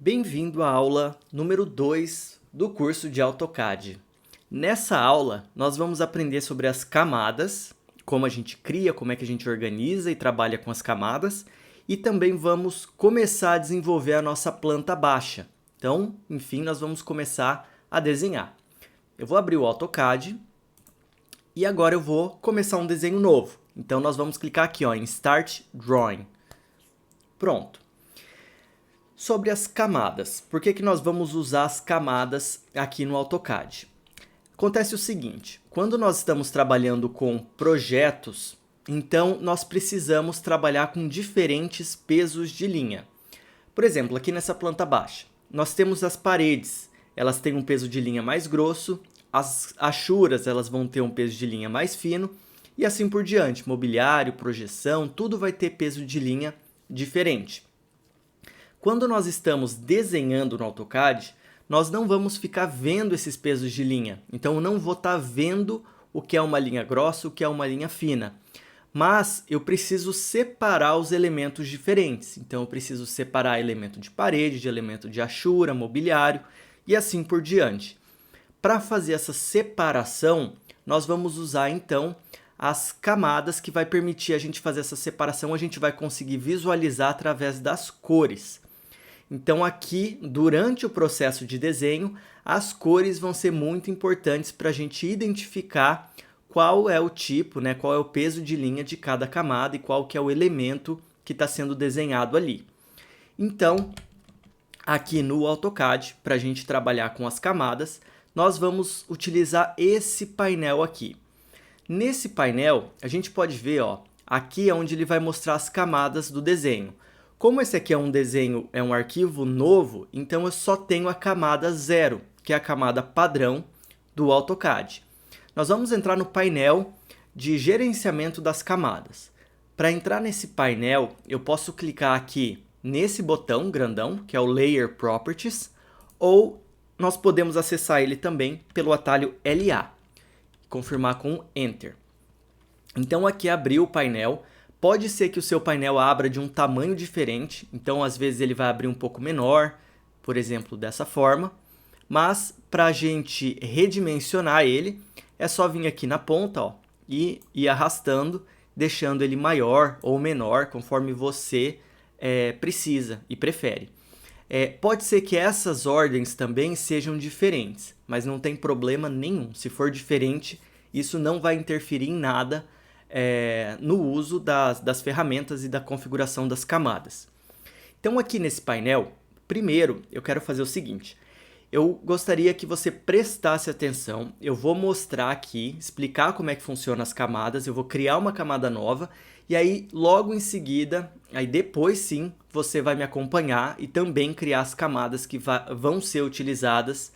Bem-vindo à aula número 2 do curso de AutoCAD. Nessa aula, nós vamos aprender sobre as camadas, como a gente cria, como é que a gente organiza e trabalha com as camadas, e também vamos começar a desenvolver a nossa planta baixa. Então, enfim, nós vamos começar a desenhar. Eu vou abrir o AutoCAD e agora eu vou começar um desenho novo. Então, nós vamos clicar aqui em Start Drawing. Pronto. Sobre as camadas. Por que nós vamos usar as camadas aqui no AutoCAD? Acontece o seguinte, quando nós estamos trabalhando com projetos, então nós precisamos trabalhar com diferentes pesos de linha. Por exemplo, aqui nessa planta baixa, nós temos as paredes, elas têm um peso de linha mais grosso, as achuras elas vão ter um peso de linha mais fino, e assim por diante, mobiliário, projeção, tudo vai ter peso de linha diferente. Quando nós estamos desenhando no AutoCAD, nós não vamos ficar vendo esses pesos de linha. Então, eu não vou estar vendo o que é uma linha grossa, o que é uma linha fina. Mas eu preciso separar os elementos diferentes. Então, eu preciso separar elemento de parede, de elemento de achura, mobiliário e assim por diante. Para fazer essa separação, nós vamos usar, então, as camadas que vai permitir a gente fazer essa separação. A gente vai conseguir visualizar através das cores. Então aqui, durante o processo de desenho, as cores vão ser muito importantes para a gente identificar qual é o tipo, qual é o peso de linha de cada camada e qual que é o elemento que está sendo desenhado ali. Então, aqui no AutoCAD, para a gente trabalhar com as camadas, nós vamos utilizar esse painel aqui. Nesse painel, a gente pode ver, aqui é onde ele vai mostrar as camadas do desenho. Como esse aqui é um desenho, é um arquivo novo, então eu só tenho a camada 0, que é a camada padrão do AutoCAD. Nós vamos entrar no painel de gerenciamento das camadas. Para entrar nesse painel, eu posso clicar aqui nesse botão grandão, que é o Layer Properties, ou nós podemos acessar ele também pelo atalho LA. Confirmar com Enter. Então aqui abriu o painel. Pode ser que o seu painel abra de um tamanho diferente, então às vezes ele vai abrir um pouco menor, por exemplo, dessa forma. Mas para a gente redimensionar ele, é só vir aqui na ponta e ir arrastando, deixando ele maior ou menor, conforme você precisa e prefere. Pode ser que essas ordens também sejam diferentes, mas não tem problema nenhum. Se for diferente, isso não vai interferir em nada no uso das ferramentas e da configuração das camadas. Então aqui nesse painel, primeiro eu quero fazer o seguinte, eu gostaria que você prestasse atenção, eu vou mostrar aqui, explicar como é que funcionam as camadas, eu vou criar uma camada nova e aí logo em seguida, aí depois sim, você vai me acompanhar e também criar as camadas que vão ser utilizadas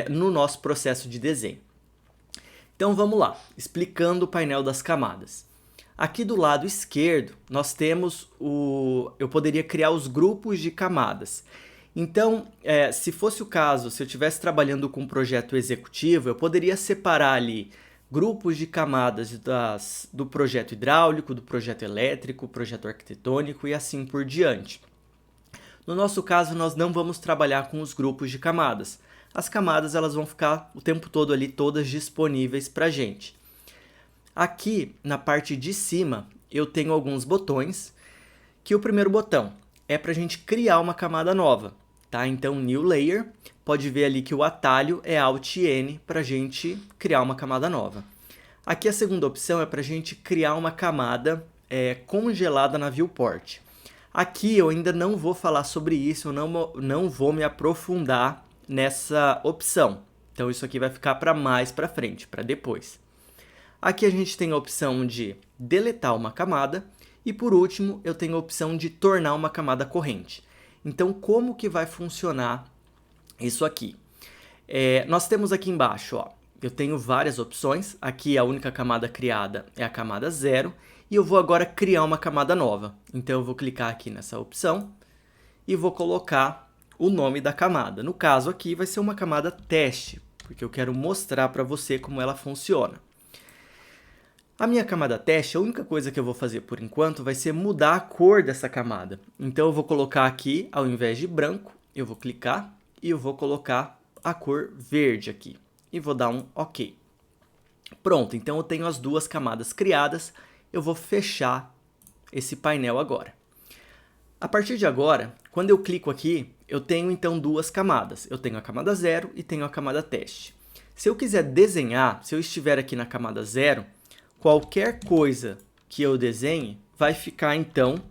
no nosso processo de desenho. Então vamos lá, explicando o painel das camadas. Aqui do lado esquerdo, nós temos eu poderia criar os grupos de camadas. Então, se fosse o caso, se eu estivesse trabalhando com um projeto executivo, eu poderia separar ali grupos de camadas do projeto hidráulico, do projeto elétrico, projeto arquitetônico e assim por diante. No nosso caso, nós não vamos trabalhar com os grupos de camadas. As camadas elas vão ficar o tempo todo ali, todas disponíveis para a gente. Aqui, na parte de cima, eu tenho alguns botões, que o primeiro botão é para a gente criar uma camada nova. Tá? Então, New Layer, pode ver ali que o atalho é Alt-N para a gente criar uma camada nova. Aqui a segunda opção é para a gente criar uma camada congelada na Viewport. Aqui eu ainda não vou falar sobre isso, eu não vou me aprofundar nessa opção. Então isso aqui vai ficar para mais para frente, para depois. Aqui a gente tem a opção de deletar uma camada e por último eu tenho a opção de tornar uma camada corrente. Então como que vai funcionar isso aqui? Nós temos aqui embaixo, eu tenho várias opções. Aqui a única camada criada é a camada 0 e eu vou agora criar uma camada nova. Então eu vou clicar aqui nessa opção e vou colocar o nome da camada. No caso aqui vai ser uma camada teste, porque eu quero mostrar para você como ela funciona. A minha camada teste, a única coisa que eu vou fazer por enquanto vai ser mudar a cor dessa camada. Então eu vou colocar aqui, ao invés de branco, eu vou clicar e eu vou colocar a cor verde aqui. E vou dar um OK. Pronto, então eu tenho as duas camadas criadas. Eu vou fechar esse painel agora. A partir de agora, quando eu clico aqui, eu tenho então duas camadas. Eu tenho a camada 0 e tenho a camada teste. Se eu quiser desenhar, se eu estiver aqui na camada 0, qualquer coisa que eu desenhe vai ficar então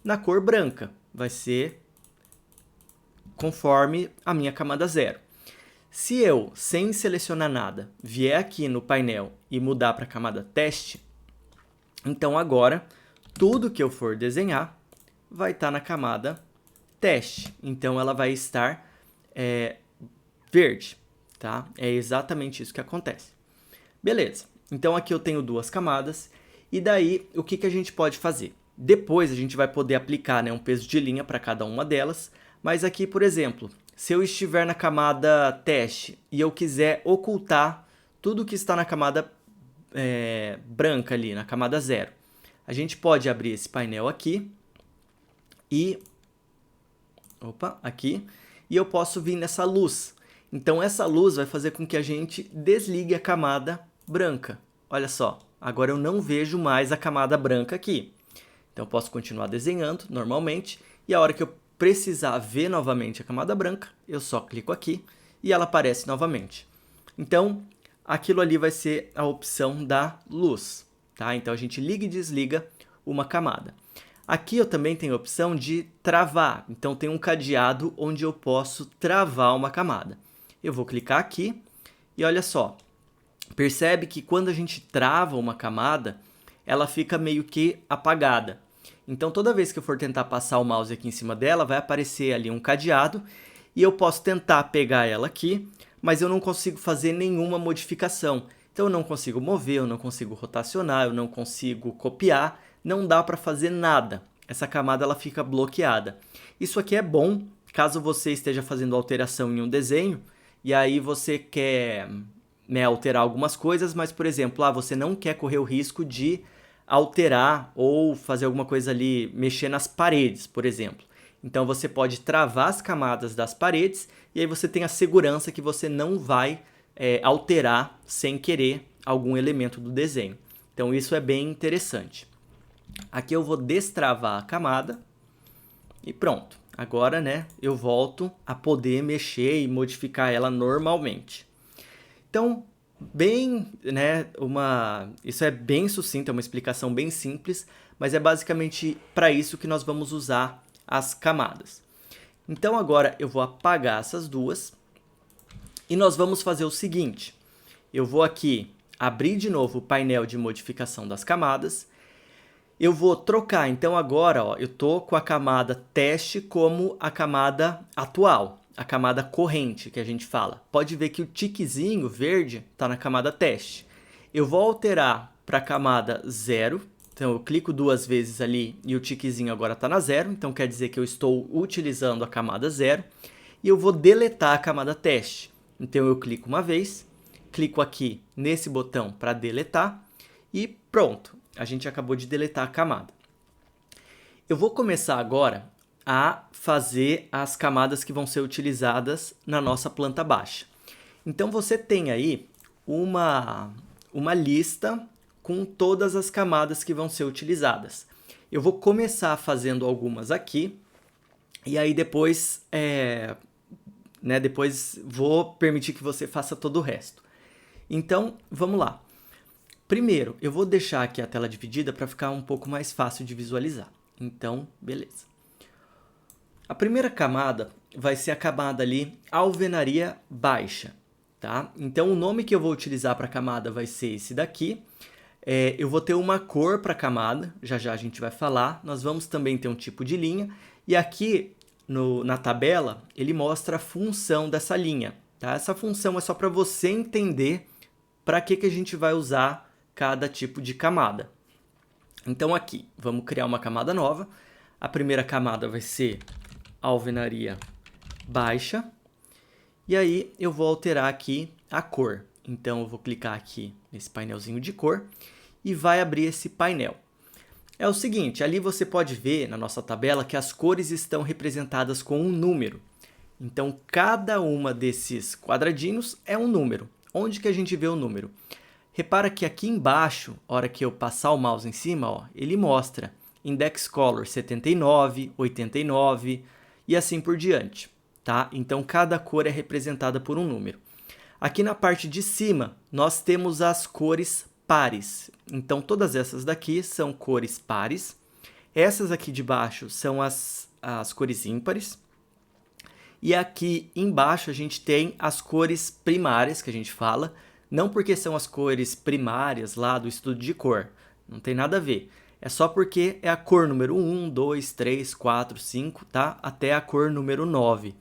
na cor branca. Vai ser conforme a minha camada 0. Se eu, sem selecionar nada, vier aqui no painel e mudar para a camada teste, então agora tudo que eu for desenhar vai estar na camada teste. Então ela vai estar verde, tá? É exatamente isso que acontece. Beleza. Então aqui eu tenho duas camadas. E daí, o que a gente pode fazer? Depois a gente vai poder aplicar, né, um peso de linha para cada uma delas. Mas aqui, por exemplo, se eu estiver na camada teste e eu quiser ocultar tudo que está na camada branca ali, na camada 0, a gente pode abrir esse painel aqui e eu posso vir nessa luz. Então essa luz vai fazer com que a gente desligue a camada branca. Olha só, agora eu não vejo mais a camada branca aqui. Então eu posso continuar desenhando normalmente e a hora que eu precisar ver novamente a camada branca, eu só clico aqui e ela aparece novamente. Então aquilo ali vai ser a opção da luz, tá? Então a gente liga e desliga uma camada. Aqui eu também tenho a opção de travar, então tem um cadeado onde eu posso travar uma camada. Eu vou clicar aqui e olha só, percebe que quando a gente trava uma camada, ela fica meio que apagada. Então toda vez que eu for tentar passar o mouse aqui em cima dela, vai aparecer ali um cadeado e eu posso tentar pegar ela aqui, mas eu não consigo fazer nenhuma modificação. Então eu não consigo mover, eu não consigo rotacionar, eu não consigo copiar, não dá para fazer nada. Essa camada ela fica bloqueada. Isso aqui é bom caso você esteja fazendo alteração em um desenho e aí você quer, né, alterar algumas coisas, mas, por exemplo, você não quer correr o risco de alterar ou fazer alguma coisa ali, mexer nas paredes, por exemplo. Então você pode travar as camadas das paredes e aí você tem a segurança que você não vai alterar sem querer algum elemento do desenho. Então isso é bem interessante. Aqui eu vou destravar a camada e pronto. Agora, né, eu volto a poder mexer e modificar ela normalmente. Então, isso é bem sucinto, é uma explicação bem simples, mas é basicamente para isso que nós vamos usar as camadas. Então agora eu vou apagar essas duas e nós vamos fazer o seguinte. Eu vou aqui abrir de novo o painel de modificação das camadas. Eu vou trocar, então agora eu estou com a camada teste como a camada atual, a camada corrente que a gente fala. Pode ver que o tiquezinho verde está na camada teste. Eu vou alterar para a camada 0, então eu clico duas vezes ali e o tiquezinho agora está na 0, então quer dizer que eu estou utilizando a camada 0. E eu vou deletar a camada teste. Então eu clico uma vez, clico aqui nesse botão para deletar e pronto. A gente acabou de deletar a camada. Eu vou começar agora a fazer as camadas que vão ser utilizadas na nossa planta baixa. Então você tem aí uma lista com todas as camadas que vão ser utilizadas. Eu vou começar fazendo algumas aqui e aí depois, depois vou permitir que você faça todo o resto. Então vamos lá. Primeiro, eu vou deixar aqui a tela dividida para ficar um pouco mais fácil de visualizar. Então, beleza. A primeira camada vai ser a camada ali, alvenaria baixa, tá? Então, o nome que eu vou utilizar para a camada vai ser esse daqui. Eu vou ter uma cor para a camada, já já a gente vai falar. Nós vamos também ter um tipo de linha. E aqui, na tabela, ele mostra a função dessa linha, tá? Essa função é só para você entender para que a gente vai usar cada tipo de camada. Então aqui, vamos criar uma camada nova. A primeira camada vai ser alvenaria baixa. E aí eu vou alterar aqui a cor. Então eu vou clicar aqui nesse painelzinho de cor e vai abrir esse painel. É o seguinte, ali você pode ver na nossa tabela que as cores estão representadas com um número. Então, cada uma desses quadradinhos é um número. Onde que a gente vê o número? Repara que aqui embaixo, a hora que eu passar o mouse em cima, ó, ele mostra index color 79, 89 e assim por diante, tá? Então, cada cor é representada por um número. Aqui na parte de cima, nós temos as cores pares. Então, todas essas daqui são cores pares. Essas aqui de baixo são as cores ímpares. E aqui embaixo a gente tem as cores primárias, que a gente fala, não porque são as cores primárias lá do estudo de cor, não tem nada a ver. É só porque é a cor número 1, 2, 3, 4, 5, tá? Até a cor número 9.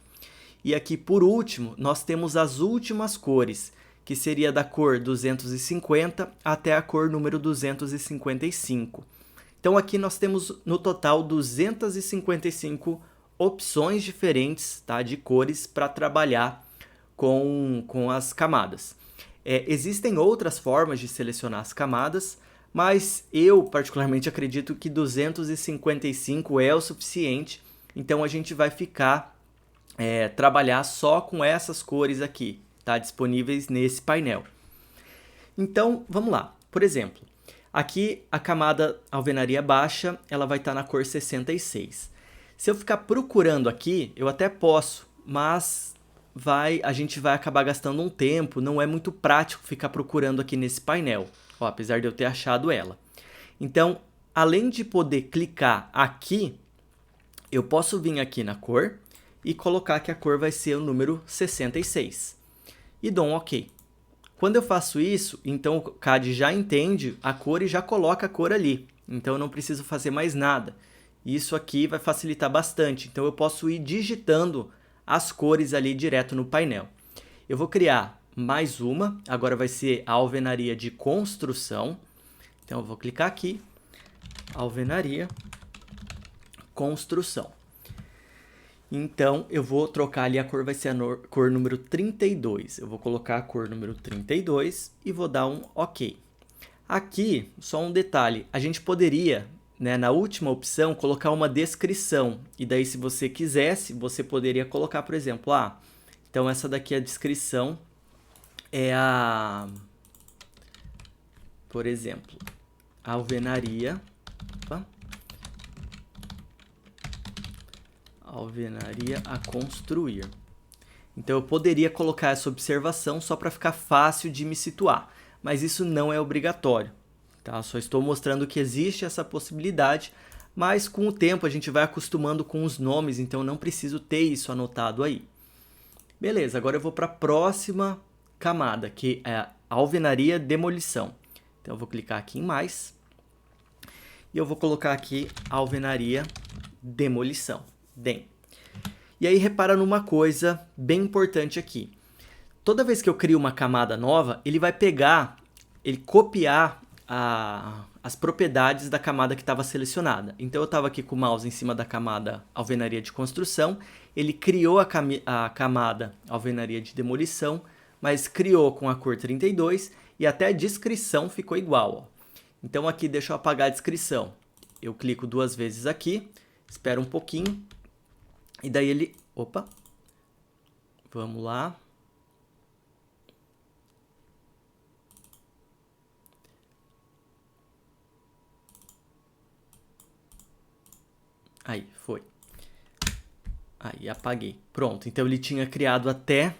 E aqui, por último, nós temos as últimas cores, que seria da cor 250 até a cor número 255. Então, aqui nós temos, no total, 255 opções diferentes, tá, de cores para trabalhar com as camadas. Existem outras formas de selecionar as camadas, mas eu particularmente acredito que 255 é o suficiente, então a gente vai trabalhar só com essas cores aqui, tá, disponíveis nesse painel. Então, vamos lá. Por exemplo, aqui a camada alvenaria baixa, ela vai estar na cor 66. Se eu ficar procurando aqui, eu até posso, mas a gente vai acabar gastando um tempo, não é muito prático ficar procurando aqui nesse painel, ó, apesar de eu ter achado ela. Então, além de poder clicar aqui, eu posso vir aqui na cor e colocar que a cor vai ser o número 66. E dou um OK. Quando eu faço isso, então o CAD já entende a cor e já coloca a cor ali. Então eu não preciso fazer mais nada. Isso aqui vai facilitar bastante. Então eu posso ir digitando as cores ali direto no painel. Eu vou criar mais uma. Agora vai ser a alvenaria de construção. Então eu vou clicar aqui. Alvenaria, construção. Então, eu vou trocar ali, a cor vai ser a cor número 32. Eu vou colocar a cor número 32 e vou dar um OK. Aqui, só um detalhe, a gente poderia, né, na última opção, colocar uma descrição. E daí, se você quisesse, você poderia colocar, por exemplo, então essa daqui é a descrição, por exemplo, alvenaria, alvenaria a construir. Então eu poderia colocar essa observação só para ficar fácil de me situar, mas isso não é obrigatório, tá? Só estou mostrando que existe essa possibilidade, mas com o tempo a gente vai acostumando com os nomes, então não preciso ter isso anotado aí. Beleza, agora eu vou para a próxima camada, que é a alvenaria demolição. Então eu vou clicar aqui em mais e eu vou colocar aqui alvenaria demolição. DEM. E aí repara numa coisa bem importante aqui. Toda vez que eu crio uma camada nova, ele vai copiar as propriedades da camada que estava selecionada. Então eu estava aqui com o mouse em cima da camada alvenaria de construção, ele criou a camada alvenaria de demolição, mas criou com a cor 32 e até a descrição ficou igual. Ó. Então aqui deixa eu apagar a descrição. Eu clico 2 vezes aqui, espero um pouquinho. E daí ele... Opa! Vamos lá. Aí, foi. Aí, apaguei. Pronto, então ele tinha criado até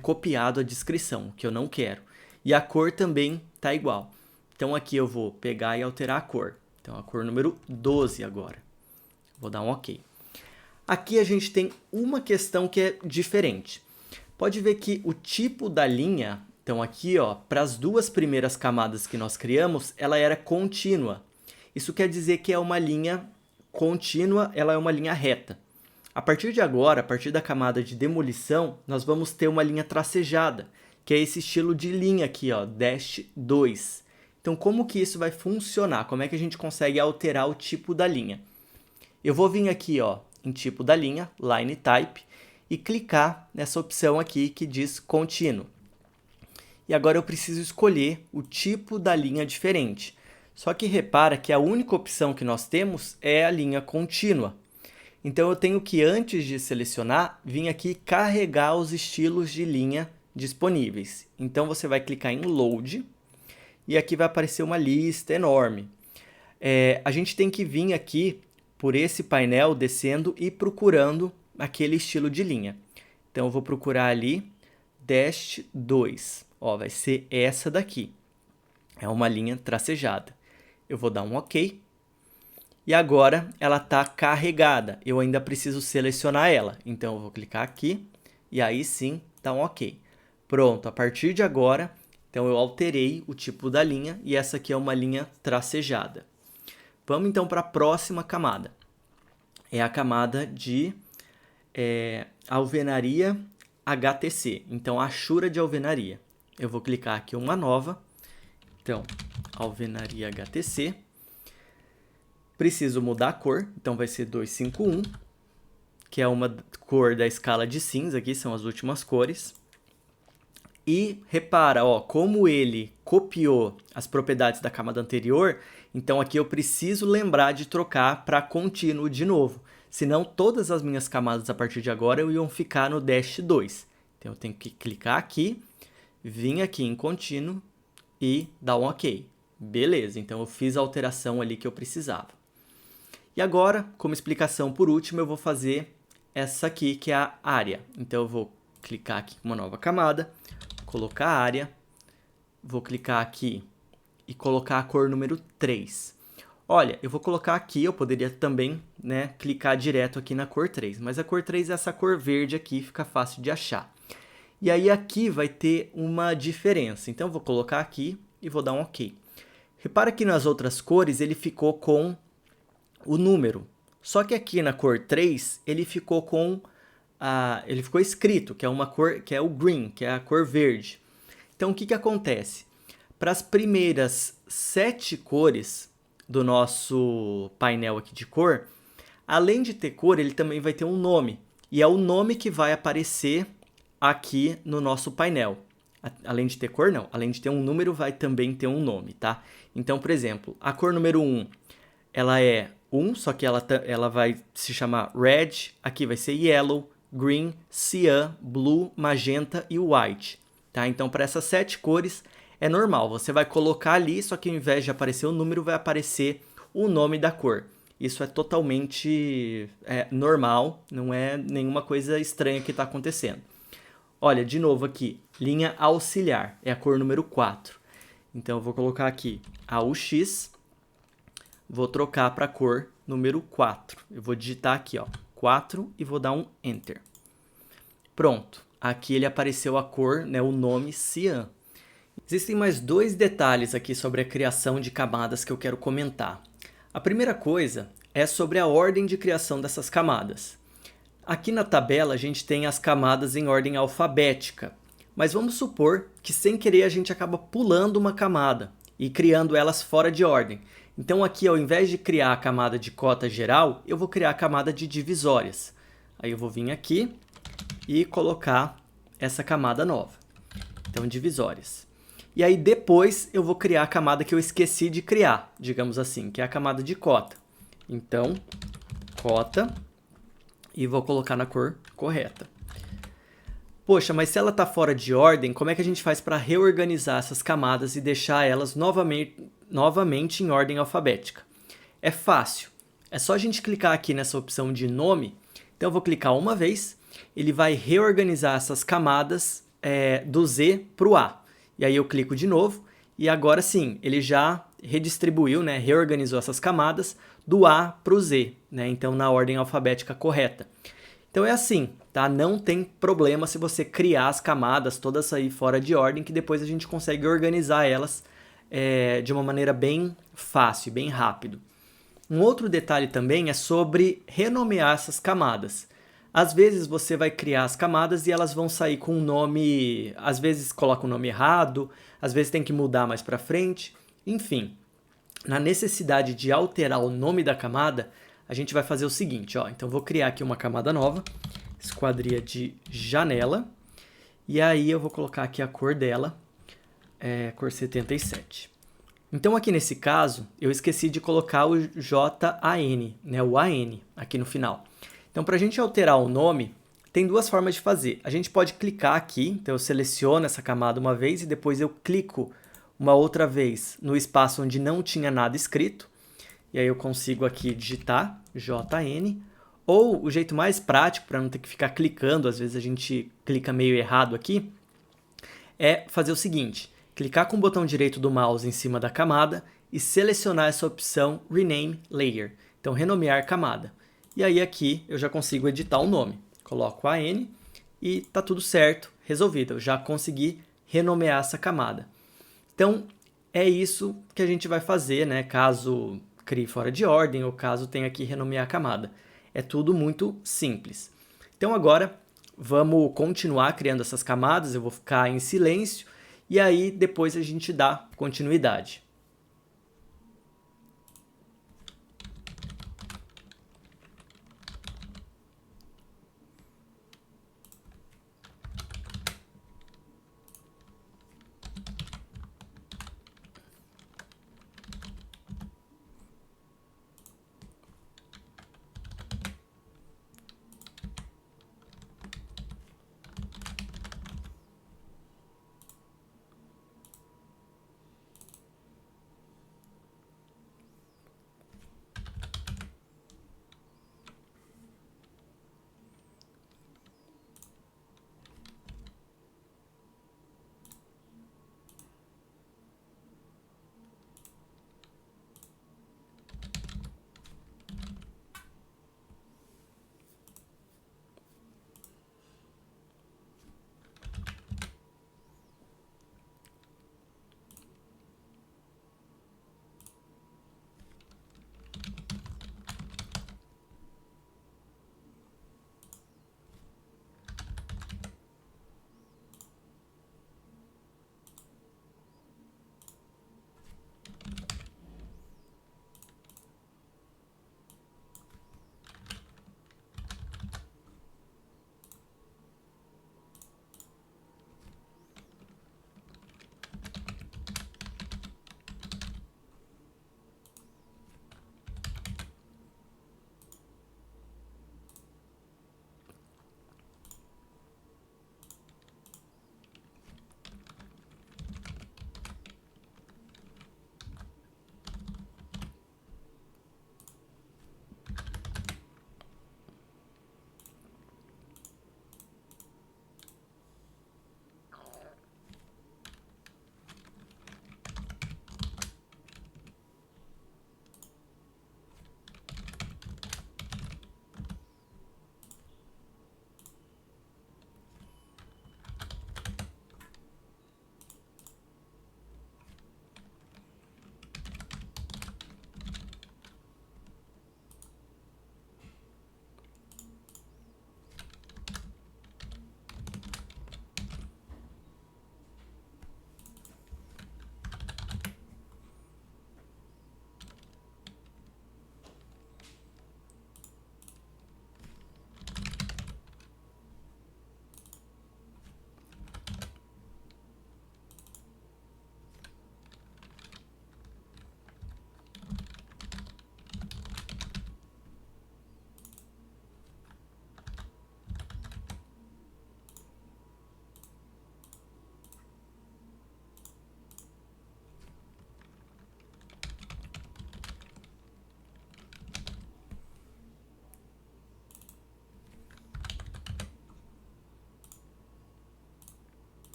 copiado a descrição, que eu não quero. E a cor também tá igual. Então aqui eu vou pegar e alterar a cor. Então a cor número 12 agora. Vou dar um OK. Aqui a gente tem uma questão que é diferente. Pode ver que o tipo da linha, então aqui, ó, para as 2 primeiras camadas que nós criamos, ela era contínua. Isso quer dizer que é uma linha contínua, ela é uma linha reta. A partir de agora, a partir da camada de demolição, nós vamos ter uma linha tracejada, que é esse estilo de linha aqui, ó, dash 2. Então, como que isso vai funcionar? Como é que a gente consegue alterar o tipo da linha? Eu vou vir aqui, ó, em tipo da linha, Line Type, e clicar nessa opção aqui que diz contínuo. E agora eu preciso escolher o tipo da linha diferente. Só que repara que a única opção que nós temos é a linha contínua. Então eu tenho que, antes de selecionar, vir aqui carregar os estilos de linha disponíveis. Então você vai clicar em Load e aqui vai aparecer uma lista enorme. A gente tem que vir aqui por esse painel descendo e procurando aquele estilo de linha. Então eu vou procurar ali Dash 2. Ó, vai ser essa daqui. É uma linha tracejada. Eu vou dar um OK. E agora ela está carregada. Eu ainda preciso selecionar ela. Então eu vou clicar aqui e aí sim dá um OK. Pronto, a partir de agora, então eu alterei o tipo da linha e essa aqui é uma linha tracejada. Vamos então para a próxima camada. É a camada de alvenaria HTC. Então, achura de alvenaria. Eu vou clicar aqui uma nova. Então, alvenaria HTC. Preciso mudar a cor. Então, vai ser 251, que é uma cor da escala de cinza. Aqui são as últimas cores. E repara, ó, como ele copiou as propriedades da camada anterior, então aqui eu preciso lembrar de trocar para contínuo de novo. Senão todas as minhas camadas a partir de agora iam ficar no Dash 2. Então eu tenho que clicar aqui, vir aqui em contínuo e dar um OK. Beleza, então eu fiz a alteração ali que eu precisava. E agora, como explicação por último, eu vou fazer essa aqui que é a área. Então eu vou clicar aqui em uma nova camada, colocar a área, vou clicar aqui e colocar a cor número 3. Olha, eu vou colocar aqui, eu poderia também, né, clicar direto aqui na cor 3, mas a cor 3 é essa cor verde aqui, fica fácil de achar. E aí aqui vai ter uma diferença, então eu vou colocar aqui e vou dar um OK. Repara que nas outras cores ele ficou com o número, só que aqui na cor 3 ele ficou com ele ficou escrito, que é uma cor, que é o green, que é a cor verde. Então, o que acontece? Para as primeiras 7 cores do nosso painel aqui de cor, além de ter cor, ele também vai ter um nome. E é o nome que vai aparecer aqui no nosso painel. Além de ter cor, não. Além de ter um número, vai também ter um nome, tá? Então, por exemplo, a cor número 1, ela é 1, só que ela vai se chamar red, aqui vai ser yellow, green, cyan, blue, magenta e white. Tá? Então, para essas 7 cores, é normal. Você vai colocar ali, só que ao invés de aparecer o número, vai aparecer o nome da cor. Isso é totalmente normal, não é nenhuma coisa estranha que está acontecendo. Olha, de novo aqui, linha auxiliar, é a cor número 4. Então, eu vou colocar aqui AUX, vou trocar para a cor número 4. Eu vou digitar aqui, ó, 4 e vou dar um Enter. Pronto, aqui ele apareceu a cor, né, o nome Cyan. Existem mais 2 detalhes aqui sobre a criação de camadas que eu quero comentar. A primeira coisa é sobre a ordem de criação dessas camadas. Aqui na tabela a gente tem as camadas em ordem alfabética, mas vamos supor que sem querer a gente acaba pulando uma camada e criando elas fora de ordem. Então aqui, ao invés de criar a camada de cota geral, eu vou criar a camada de divisórias. Aí eu vou vir aqui e colocar essa camada nova. Então, divisórias. E aí depois eu vou criar a camada que eu esqueci de criar, digamos assim, que é a camada de cota. Então, cota, e vou colocar na cor correta. Poxa, mas se ela está fora de ordem, como é que a gente faz para reorganizar essas camadas e deixar elas novamente em ordem alfabética? É fácil. É só a gente clicar aqui nessa opção de nome. Então eu vou clicar uma vez, ele vai reorganizar essas camadas do Z para o A. E aí eu clico de novo e agora sim, ele já redistribuiu, né, reorganizou essas camadas do A para o Z, né, então na ordem alfabética correta. Então é assim, tá? Não tem problema se você criar as camadas todas aí fora de ordem, que depois a gente consegue organizar elas de uma maneira bem fácil, bem rápido. Um outro detalhe também é sobre renomear essas camadas. Às vezes você vai criar as camadas e elas vão sair com um nome, às vezes coloca um nome errado, às vezes tem que mudar mais para frente, enfim. Na necessidade de alterar o nome da camada, a gente vai fazer o seguinte, ó. Então vou criar aqui uma camada nova, esquadria de janela, e aí eu vou colocar aqui a cor dela, cor 77. Então aqui nesse caso, eu esqueci de colocar o JAN, né, o AN aqui no final. Então para a gente alterar o nome, tem duas formas de fazer. A gente pode clicar aqui, então eu seleciono essa camada uma vez e depois eu clico uma outra vez no espaço onde não tinha nada escrito. E aí eu consigo aqui digitar JN. Ou o jeito mais prático, para não ter que ficar clicando, às vezes a gente clica meio errado aqui, é fazer o seguinte: clicar com o botão direito do mouse em cima da camada e selecionar essa opção Rename Layer, então renomear camada. E aí aqui eu já consigo editar o nome. Coloco AN e tá tudo certo, resolvido. Eu já consegui renomear essa camada. Então é isso que a gente vai fazer, né? Caso crie fora de ordem ou caso tenha que renomear a camada. É tudo muito simples. Então agora vamos continuar criando essas camadas, eu vou ficar em silêncio e aí depois a gente dá continuidade.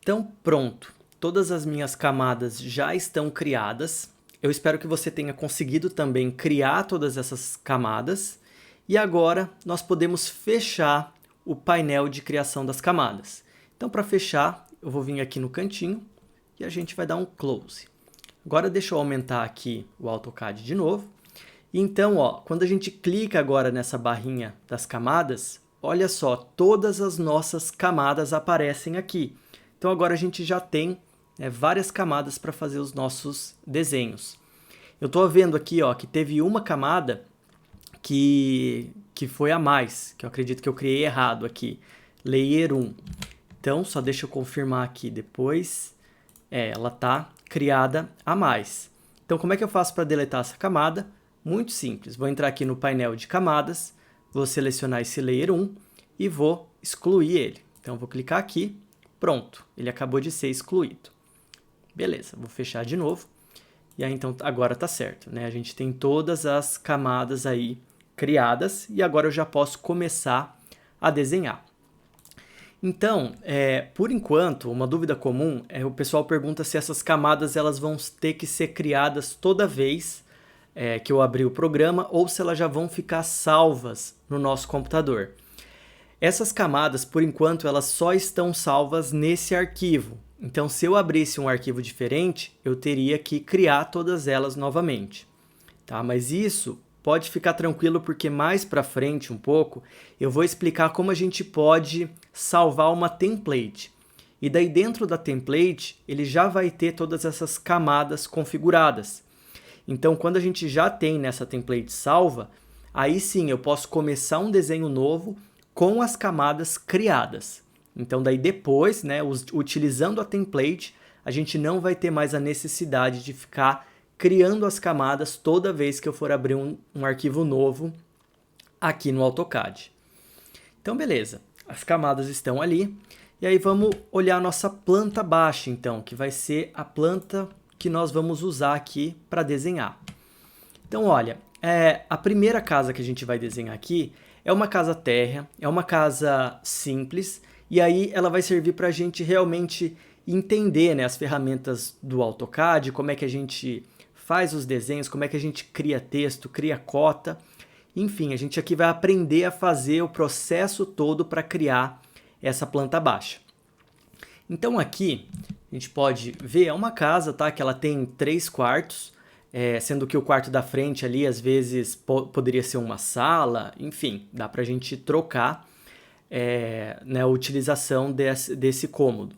Então, pronto. Todas as minhas camadas já estão criadas. Eu espero que você tenha conseguido também criar todas essas camadas. E agora nós podemos fechar o painel de criação das camadas. Então, para fechar, eu vou vir aqui no cantinho e a gente vai dar um close. Agora deixa eu aumentar aqui o AutoCAD de novo. Então, ó, quando a gente clica agora nessa barrinha das camadas, olha só, todas as nossas camadas aparecem aqui. Então agora a gente já tem várias camadas para fazer os nossos desenhos. Eu estou vendo aqui, ó, que teve uma camada que foi a mais, que eu acredito que eu criei errado aqui, Layer 1. Então, só deixa eu confirmar aqui depois. Ela está criada a mais. Então, como é que eu faço para deletar essa camada? Muito simples. Vou entrar aqui no painel de camadas, vou selecionar esse Layer 1 e vou excluir ele. Então, vou clicar aqui, pronto, ele acabou de ser excluído. Beleza, vou fechar de novo. E aí, então, agora está certo, né? A gente tem todas as camadas aí criadas e agora eu já posso começar a desenhar. Então, por enquanto, uma dúvida comum o pessoal pergunta se essas camadas elas vão ter que ser criadas toda vez que eu abrir o programa ou se elas já vão ficar salvas no nosso computador. Essas camadas, por enquanto, elas só estão salvas nesse arquivo. Então, se eu abrisse um arquivo diferente, eu teria que criar todas elas novamente. Tá? Mas isso pode ficar tranquilo porque mais para frente um pouco eu vou explicar como a gente pode salvar uma template. E daí dentro da template ele já vai ter todas essas camadas configuradas. Então quando a gente já tem nessa template salva, aí sim eu posso começar um desenho novo com as camadas criadas. Então daí depois, né, utilizando a template, a gente não vai ter mais a necessidade de ficar criando as camadas toda vez que eu for abrir um arquivo novo aqui no AutoCAD. Então, beleza. As camadas estão ali. E aí vamos olhar a nossa planta baixa, então, que vai ser a planta que nós vamos usar aqui para desenhar. Então, olha, a primeira casa que a gente vai desenhar aqui é uma casa térrea, é uma casa simples, e aí ela vai servir para a gente realmente entender, né, as ferramentas do AutoCAD, como é que a gente faz os desenhos, como é que a gente cria texto, cria cota. Enfim, a gente aqui vai aprender a fazer o processo todo para criar essa planta baixa. Então aqui a gente pode ver, é uma casa, tá, que ela tem 3 quartos, sendo que o quarto da frente ali às vezes poderia ser uma sala, enfim, dá para a gente trocar né, a utilização desse cômodo.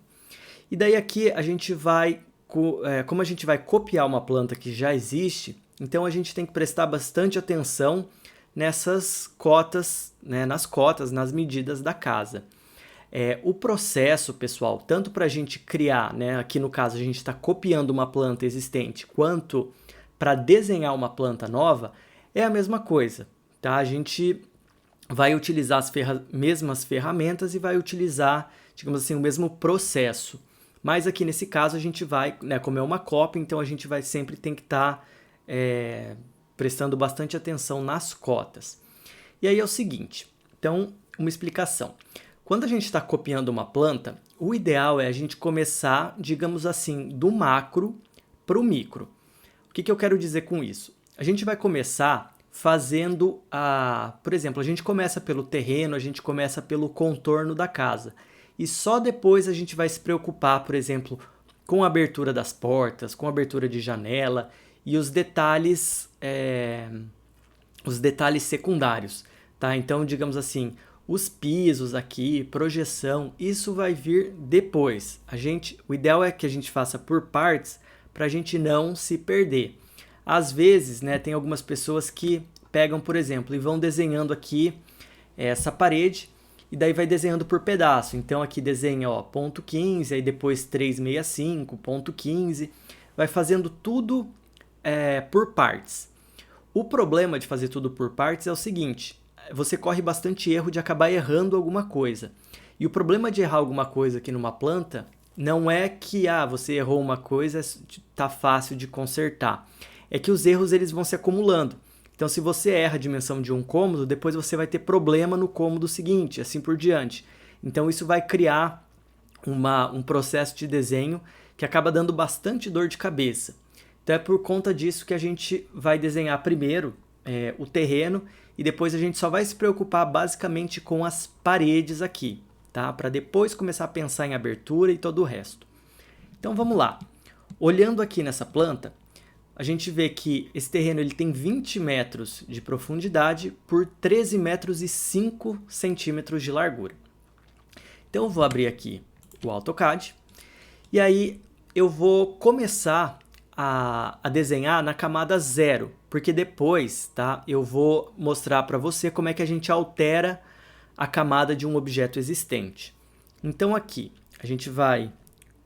E daí aqui a gente vai, como a gente vai copiar uma planta que já existe, então a gente tem que prestar bastante atenção nessas cotas, né, nas medidas da casa. O processo, pessoal, tanto para a gente criar, né, aqui no caso a gente está copiando uma planta existente, quanto para desenhar uma planta nova, é a mesma coisa. Tá? A gente vai utilizar as mesmas ferramentas e vai utilizar, digamos assim, o mesmo processo. Mas aqui nesse caso a gente vai, né, como é uma cópia, então a gente vai sempre ter que estar prestando bastante atenção nas cotas. E aí é o seguinte, então uma explicação. Quando a gente está copiando uma planta, o ideal é a gente começar, digamos assim, do macro para o micro. O que eu quero dizer com isso? A gente vai começar fazendo por exemplo, a gente começa pelo terreno, a gente começa pelo contorno da casa. E só depois a gente vai se preocupar, por exemplo, com a abertura das portas, com a abertura de janela e os detalhes secundários, tá? Então, digamos assim, os pisos aqui, projeção, isso vai vir depois. O ideal é que a gente faça por partes para a gente não se perder. Às vezes, né, tem algumas pessoas que pegam, por exemplo, e vão desenhando aqui essa parede e daí vai desenhando por pedaço. Então aqui desenha, ó, ponto 15, aí depois 365, ponto 15, vai fazendo tudo por partes. O problema de fazer tudo por partes é o seguinte, você corre bastante erro de acabar errando alguma coisa. E o problema de errar alguma coisa aqui numa planta não é que você errou uma coisa, tá fácil de consertar. É que os erros eles vão se acumulando. Então, se você erra a dimensão de um cômodo, depois você vai ter problema no cômodo seguinte, assim por diante. Então, isso vai criar um processo de desenho que acaba dando bastante dor de cabeça. Então é por conta disso que a gente vai desenhar primeiro o terreno e depois a gente só vai se preocupar basicamente com as paredes aqui, tá? Para depois começar a pensar em abertura e todo o resto. Então vamos lá. Olhando aqui nessa planta, a gente vê que esse terreno ele tem 20 metros de profundidade por 13 metros e 5 centímetros de largura. Então eu vou abrir aqui o AutoCAD e aí eu vou começar a desenhar na camada 0, porque depois, tá, eu vou mostrar para você como é que a gente altera a camada de um objeto existente. Então aqui a gente vai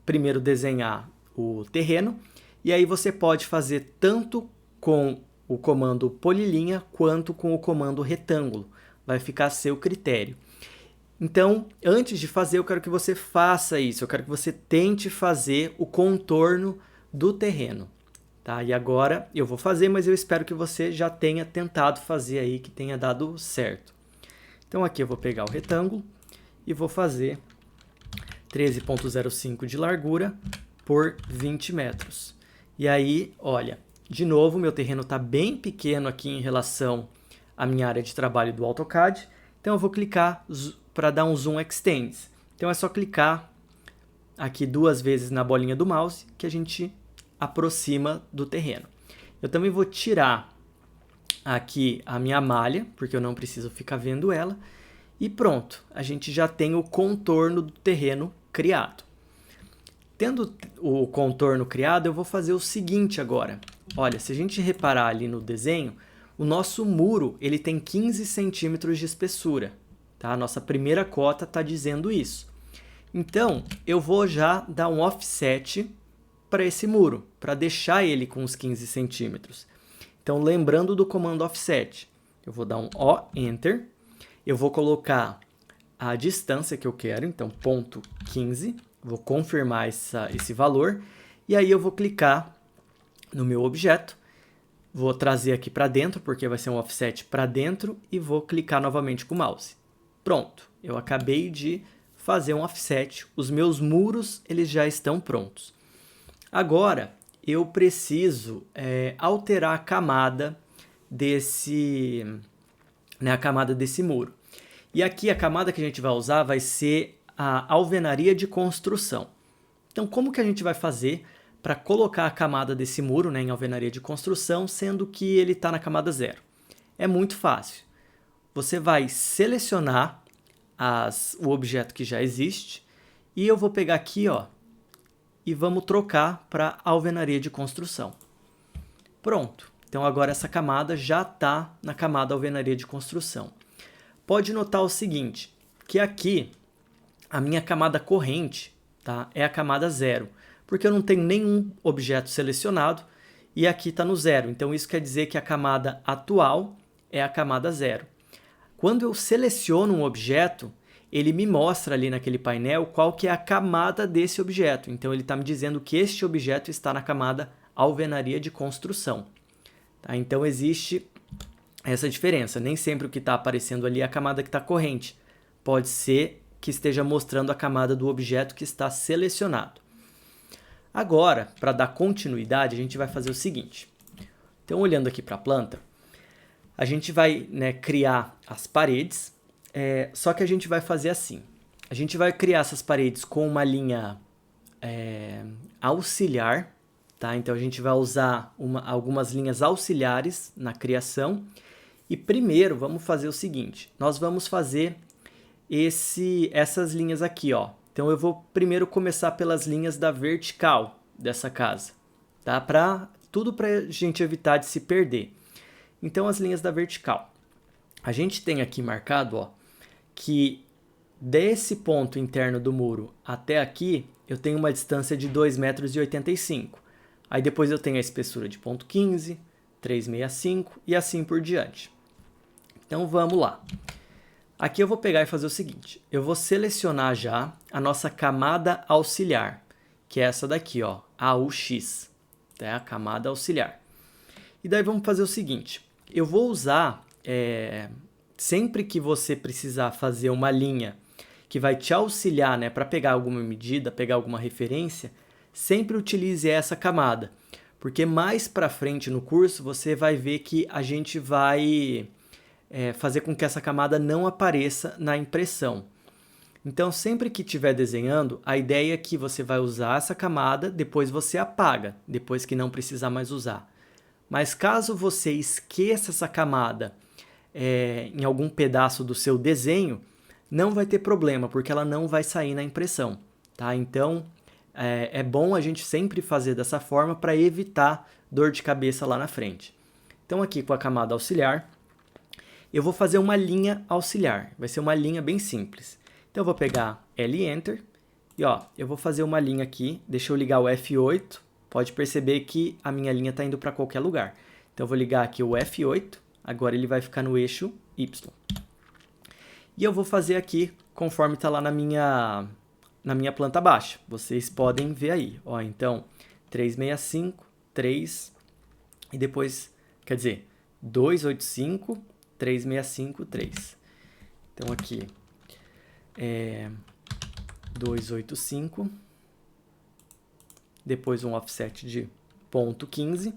primeiro desenhar o terreno e aí você pode fazer tanto com o comando polilinha quanto com o comando retângulo. Vai ficar a seu critério. Então, antes de fazer, eu quero que você faça isso. Eu quero que você tente fazer o contorno do terreno. Tá? E agora eu vou fazer, mas eu espero que você já tenha tentado fazer aí, que tenha dado certo. Então aqui eu vou pegar o retângulo e vou fazer 13,05 de largura por 20 metros. E aí, olha, de novo, meu terreno está bem pequeno aqui em relação à minha área de trabalho do AutoCAD. Então eu vou clicar para dar um Zoom Extends. Então é só clicar aqui 2 vezes na bolinha do mouse que a gente aproxima do terreno. Eu também vou tirar aqui a minha malha, porque eu não preciso ficar vendo ela. E pronto, a gente já tem o contorno do terreno criado. Tendo o contorno criado, eu vou fazer o seguinte agora. Olha, se a gente reparar ali no desenho, o nosso muro ele tem 15 centímetros de espessura. Tá? A nossa primeira cota está dizendo isso. Então, eu vou já dar um offset para esse muro, para deixar ele com os 15 centímetros. Então, lembrando do comando offset, eu vou dar um O, Enter, eu vou colocar a distância que eu quero, então ponto 15, vou confirmar esse valor, e aí eu vou clicar no meu objeto, vou trazer aqui para dentro, porque vai ser um offset para dentro, e vou clicar novamente com o mouse. Pronto, eu acabei de fazer um offset, os meus muros eles já estão prontos. Agora, eu preciso alterar a camada desse muro. E aqui a camada que a gente vai usar vai ser a alvenaria de construção. Então, como que a gente vai fazer para colocar a camada desse muro, né, em alvenaria de construção, sendo que ele está na camada 0? É muito fácil. Você vai selecionar o objeto que já existe e eu vou pegar aqui, ó, e vamos trocar para alvenaria de construção. Pronto. Então agora essa camada já está na camada alvenaria de construção. Pode notar o seguinte, que aqui a minha camada corrente, tá, é a camada 0, porque eu não tenho nenhum objeto selecionado e aqui está no 0. Então isso quer dizer que a camada atual é a camada 0. Quando eu seleciono um objeto, ele me mostra ali naquele painel qual que é a camada desse objeto. Então, ele está me dizendo que este objeto está na camada alvenaria de construção. Tá? Então, existe essa diferença. Nem sempre o que está aparecendo ali é a camada que está corrente. Pode ser que esteja mostrando a camada do objeto que está selecionado. Agora, para dar continuidade, a gente vai fazer o seguinte. Então, olhando aqui para a planta, a gente vai, né, criar as paredes. Só que a gente vai fazer assim. A gente vai criar essas paredes com uma linha auxiliar. Tá? Então, a gente vai usar algumas linhas auxiliares na criação. E primeiro, vamos fazer o seguinte. Nós vamos fazer essas linhas aqui. Ó. Então, eu vou primeiro começar pelas linhas da vertical dessa casa. Tá? Tudo para a gente evitar de se perder. Então, as linhas da vertical. A gente tem aqui marcado, ó, que desse ponto interno do muro até aqui, eu tenho uma distância de 2,85 m. Aí depois eu tenho a espessura de 0,15, 3,65 e assim por diante. Então vamos lá. Aqui eu vou pegar e fazer o seguinte. Eu vou selecionar já a nossa camada auxiliar, que é essa daqui, ó, AUX, tá? A camada auxiliar. E daí vamos fazer o seguinte. Eu vou usar... sempre que você precisar fazer uma linha que vai te auxiliar, né, para pegar alguma medida, pegar alguma referência, sempre utilize essa camada, porque mais para frente no curso você vai ver que a gente vai fazer com que essa camada não apareça na impressão. Então, sempre que estiver desenhando, a ideia é que você vai usar essa camada, depois você apaga, depois que não precisar mais usar. Mas caso você esqueça essa camada em algum pedaço do seu desenho, não vai ter problema, porque ela não vai sair na impressão, tá? Então, é bom a gente sempre fazer dessa forma para evitar dor de cabeça lá na frente. Então, aqui com a camada auxiliar, eu vou fazer uma linha auxiliar. Vai ser uma linha bem simples. Então, eu vou pegar L Enter e eu vou fazer uma linha aqui. Deixa eu ligar o F8. Pode perceber que a minha linha está indo para qualquer lugar. Então, eu vou ligar aqui o F8. Agora, ele vai ficar no eixo Y. E eu vou fazer aqui conforme está lá na minha planta baixa. Vocês podem ver aí. Então, 365, 3, e depois, quer dizer, 285, 365, 3. Então, aqui, 285, depois um offset de 0,15.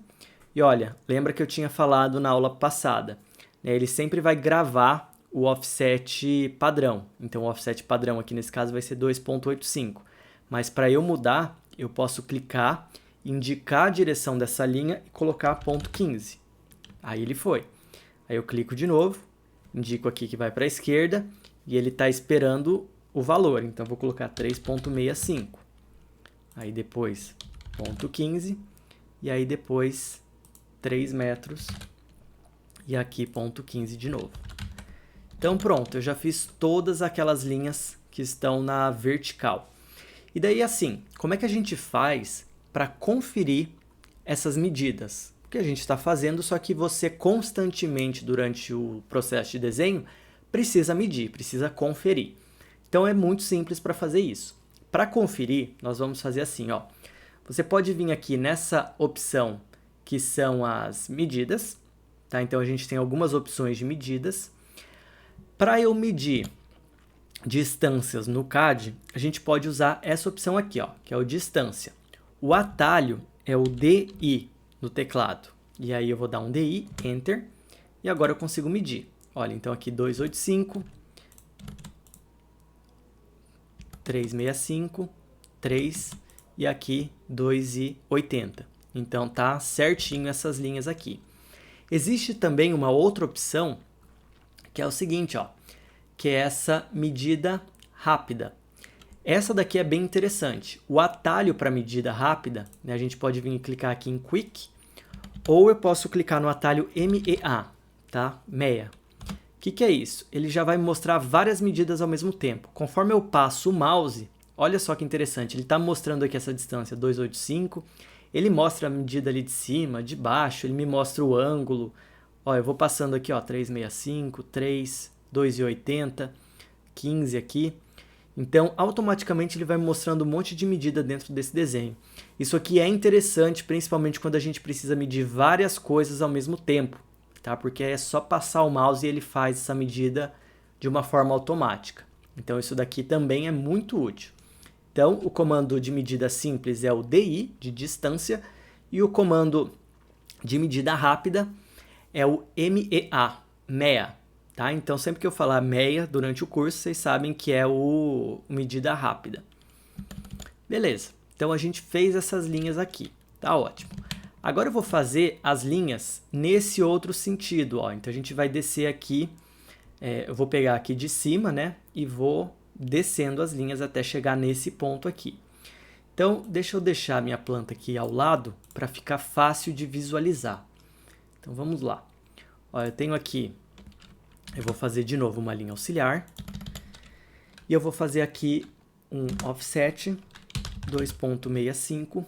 E olha, lembra que eu tinha falado na aula passada, né? Ele sempre vai gravar o offset padrão. Então, o offset padrão aqui nesse caso vai ser 2,85. Mas para eu mudar, eu posso clicar, indicar a direção dessa linha e colocar 0,15. Aí ele foi. Aí eu clico de novo, indico aqui que vai para a esquerda e ele está esperando o valor. Então, vou colocar 3,65. Aí depois 0,15 e aí depois 3 metros e aqui 0,15 de novo. Então pronto, eu já fiz todas aquelas linhas que estão na vertical. E daí assim, como é que a gente faz para conferir essas medidas? O que a gente está fazendo, só que você constantemente durante o processo de desenho precisa medir, precisa conferir. Então é muito simples para fazer isso. Para conferir, nós vamos fazer assim, Você pode vir aqui nessa opção que são as medidas, tá? Então a gente tem algumas opções de medidas. Para eu medir distâncias no CAD, a gente pode usar essa opção aqui, que é o distância. O atalho é o DI no teclado. E aí eu vou dar um DI, Enter, e agora eu consigo medir. Olha, então aqui 285, 365, 3 e aqui 2,80. Então tá certinho essas linhas aqui. Existe também uma outra opção que é o seguinte, que é essa medida rápida. Essa daqui é bem interessante. O atalho para medida rápida, né, a gente pode vir e clicar aqui em Quick, ou eu posso clicar no atalho MEA, tá? MEA. O que é isso? Ele já vai me mostrar várias medidas ao mesmo tempo. Conforme eu passo o mouse, olha só que interessante, ele está mostrando aqui essa distância 285, ele mostra a medida ali de cima, de baixo, ele me mostra o ângulo. Eu vou passando aqui, 365, 3, 2,80, 15 aqui. Então, automaticamente ele vai me mostrando um monte de medida dentro desse desenho. Isso aqui é interessante, principalmente quando a gente precisa medir várias coisas ao mesmo tempo, tá? Porque é só passar o mouse e ele faz essa medida de uma forma automática. Então, isso daqui também é muito útil. Então, o comando de medida simples é o DI, de distância, e o comando de medida rápida é o MEA, MEA, tá? Então, sempre que eu falar MEA durante o curso, vocês sabem que é o medida rápida. Beleza, então a gente fez essas linhas aqui, tá ótimo. Agora eu vou fazer as linhas nesse outro sentido, Então, a gente vai descer aqui, eu vou pegar aqui de cima, né? E vou descendo as linhas até chegar nesse ponto aqui. Então, deixa eu deixar a minha planta aqui ao lado para ficar fácil de visualizar. Então, vamos lá. Eu tenho aqui, eu vou fazer de novo uma linha auxiliar. E eu vou fazer aqui um offset 2,65.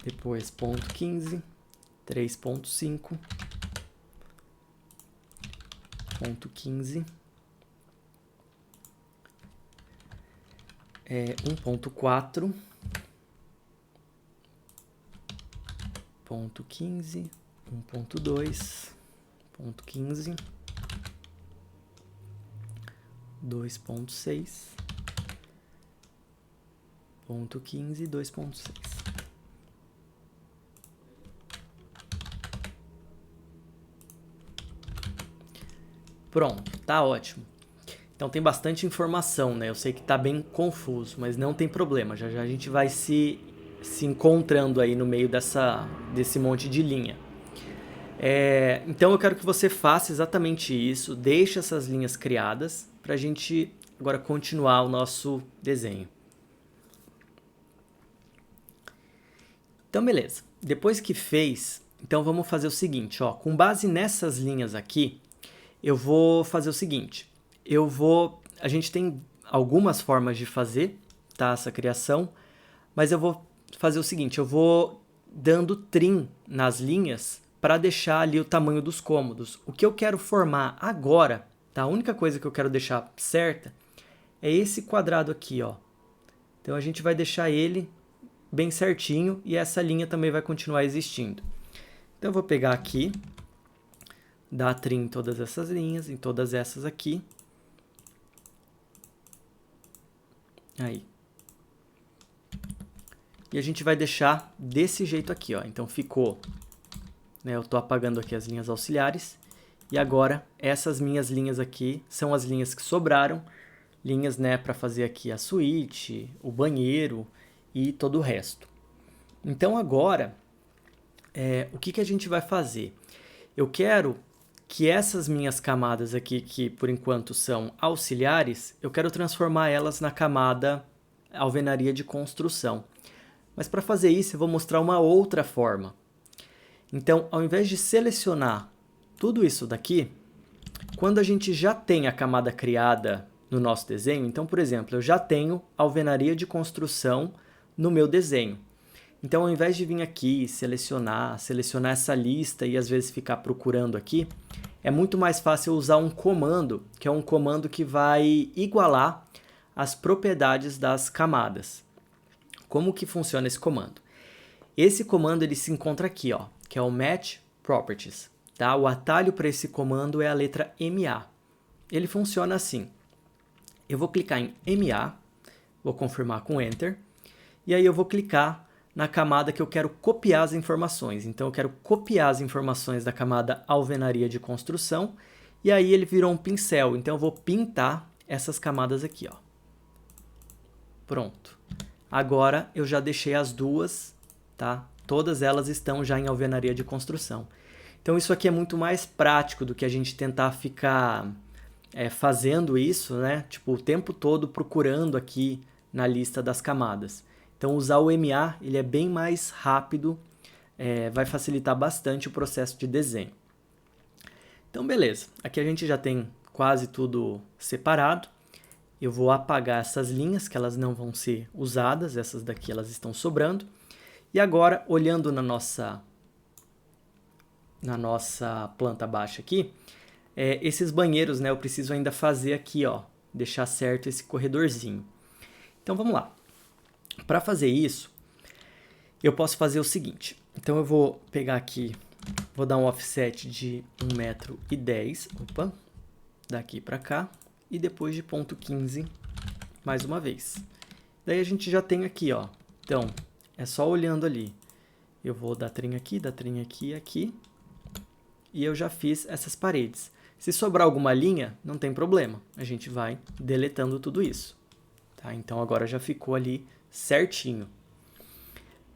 Depois 0,15, 3,5, 0,15, 1,4, 0,15, 1,2, 0,15, 2.6, ponto 15, 2.6. Pronto, tá ótimo. Então tem bastante informação, né? Eu sei que tá bem confuso, mas não tem problema. Já já a gente vai se encontrando aí no meio desse monte de linha. Então eu quero que você faça exatamente isso, deixe essas linhas criadas para a gente agora continuar o nosso desenho. Então beleza, depois que fez, então vamos fazer o seguinte, ó, com base nessas linhas aqui, eu vou fazer o seguinte, a gente tem algumas formas de fazer, tá, essa criação, mas eu vou fazer o seguinte, eu vou dando trim nas linhas para deixar ali o tamanho dos cômodos. O que eu quero formar agora, tá, a única coisa que eu quero deixar certa é esse quadrado aqui, ó. Então a gente vai deixar ele bem certinho e essa linha também vai continuar existindo. Então eu vou pegar aqui, dar trim em todas essas linhas, em todas essas aqui. Aí. E a gente vai deixar desse jeito aqui, ó. Então ficou, né, eu estou apagando aqui as linhas auxiliares. E agora essas minhas linhas aqui são as linhas que sobraram. Linhas, né, para fazer aqui a suíte, o banheiro e todo o resto. Então agora, o que a gente vai fazer? Eu quero que essas minhas camadas aqui, que por enquanto são auxiliares, eu quero transformar elas na camada alvenaria de construção. Mas para fazer isso eu vou mostrar uma outra forma. Então, ao invés de selecionar tudo isso daqui, quando a gente já tem a camada criada no nosso desenho, então, por exemplo, eu já tenho alvenaria de construção no meu desenho. Então, ao invés de vir aqui selecionar essa lista e às vezes ficar procurando aqui, é muito mais fácil usar um comando, que é um comando que vai igualar as propriedades das camadas. Como que funciona esse comando? Esse comando ele se encontra aqui, ó, que é o Match Properties. Tá? O atalho para esse comando é a letra MA. Ele funciona assim. Eu vou clicar em MA, vou confirmar com Enter, e aí eu vou clicar na camada que eu quero copiar as informações. Então eu quero copiar as informações da camada alvenaria de construção, e aí ele virou um pincel. Então eu vou pintar essas camadas aqui, ó. Pronto. Agora eu já deixei as duas, tá? Todas elas estão já em alvenaria de construção. Então isso aqui é muito mais prático do que a gente tentar ficar fazendo isso, né? Tipo, o tempo todo procurando aqui na lista das camadas. Então usar o MA ele é bem mais rápido, vai facilitar bastante o processo de desenho. Então beleza, aqui a gente já tem quase tudo separado. Eu vou apagar essas linhas, que elas não vão ser usadas, essas daqui elas estão sobrando. E agora, olhando na nossa planta baixa aqui, esses banheiros, né, eu preciso ainda fazer aqui, ó, deixar certo esse corredorzinho. Então vamos lá. Para fazer isso, eu posso fazer o seguinte. Então eu vou pegar aqui, vou dar um offset de 1,10 m, opa, daqui para cá. E depois de ponto 15, mais uma vez. Daí a gente já tem aqui, ó. Então, é só olhando ali. Eu vou dar trim aqui, aqui. E eu já fiz essas paredes. Se sobrar alguma linha, não tem problema. A gente vai deletando tudo isso. Tá? Então agora já ficou ali certinho.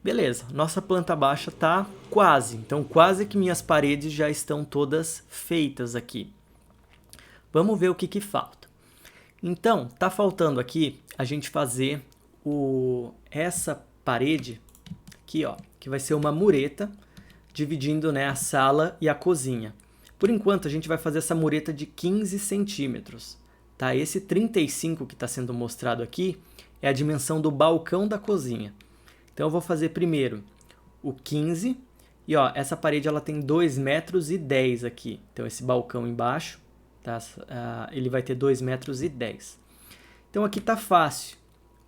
Beleza, nossa planta baixa tá quase. Então quase que minhas paredes já estão todas feitas aqui. Vamos ver o que falta. Então, tá faltando aqui a gente fazer essa parede aqui, ó, que vai ser uma mureta dividindo, né, a sala e a cozinha. Por enquanto, a gente vai fazer essa mureta de 15 centímetros. Tá? Esse 35 que está sendo mostrado aqui é a dimensão do balcão da cozinha. Então, eu vou fazer primeiro o 15 e ó, essa parede ela tem 2,10 metros aqui. Então, esse balcão embaixo, tá? Ele vai ter 2,10 metros. Então aqui tá fácil.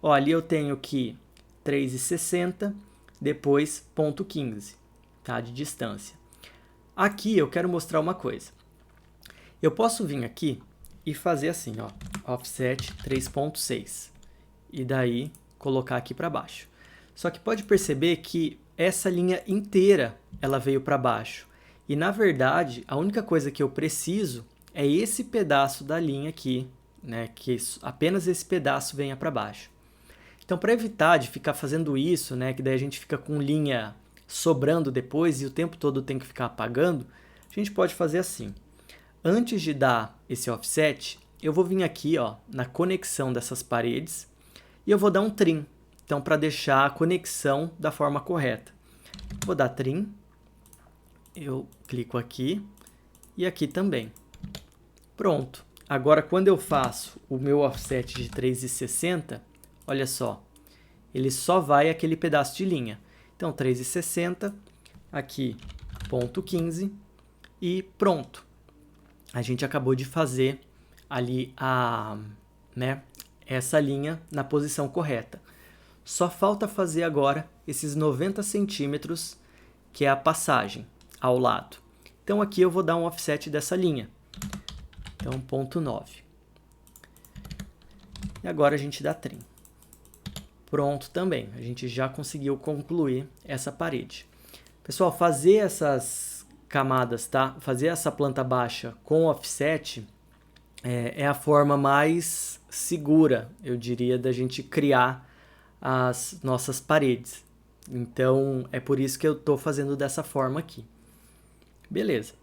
Ó, ali eu tenho que 3,60, depois ponto 15, tá? De distância. Aqui eu quero mostrar uma coisa. Eu posso vir aqui e fazer assim, ó. offset 3.6 e daí colocar aqui para baixo. Só que pode perceber que essa linha inteira ela veio para baixo. E na verdade, a única coisa que eu preciso é esse pedaço da linha aqui, né, que apenas esse pedaço venha para baixo. Então, para evitar de ficar fazendo isso, né, que daí a gente fica com linha sobrando depois e o tempo todo tem que ficar apagando, a gente pode fazer assim. Antes de dar esse offset, eu vou vir aqui, ó, na conexão dessas paredes e eu vou dar um trim. Então, para deixar a conexão da forma correta. Vou dar trim, eu clico aqui e aqui também. Pronto. Agora, quando eu faço o meu offset de 3,60, olha só, ele só vai aquele pedaço de linha. Então, 3,60, aqui, ponto 15 e pronto. A gente acabou de fazer ali essa linha na posição correta. Só falta fazer agora esses 90 centímetros, que é a passagem ao lado. Então, aqui eu vou dar um offset dessa linha. Então, ponto 9. E agora a gente dá trim. Pronto também. A gente já conseguiu concluir essa parede. Pessoal, fazer essas camadas, tá? Fazer essa planta baixa com offset é a forma mais segura, eu diria, da gente criar as nossas paredes. Então, é por isso que eu estou fazendo dessa forma aqui. Beleza.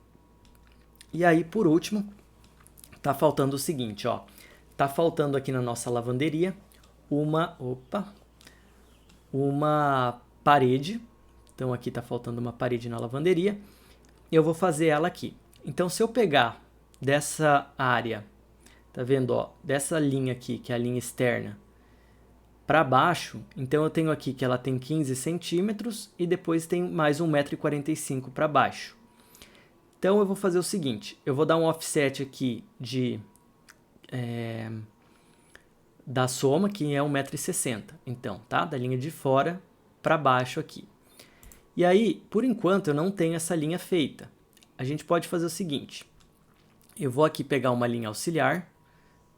E aí, por último, tá faltando o seguinte, ó. Tá faltando aqui na nossa lavanderia uma parede. Então, aqui tá faltando uma parede na lavanderia. Eu vou fazer ela aqui. Então, se eu pegar dessa área, tá vendo, ó, dessa linha aqui, que é a linha externa, para baixo, então eu tenho aqui que ela tem 15 centímetros e depois tem mais 1,45 m para baixo. Então eu vou fazer o seguinte, eu vou dar um offset aqui da soma, que é 1,60 m, então, tá? Da linha de fora para baixo aqui. E aí, por enquanto, eu não tenho essa linha feita. A gente pode fazer o seguinte, eu vou aqui pegar uma linha auxiliar,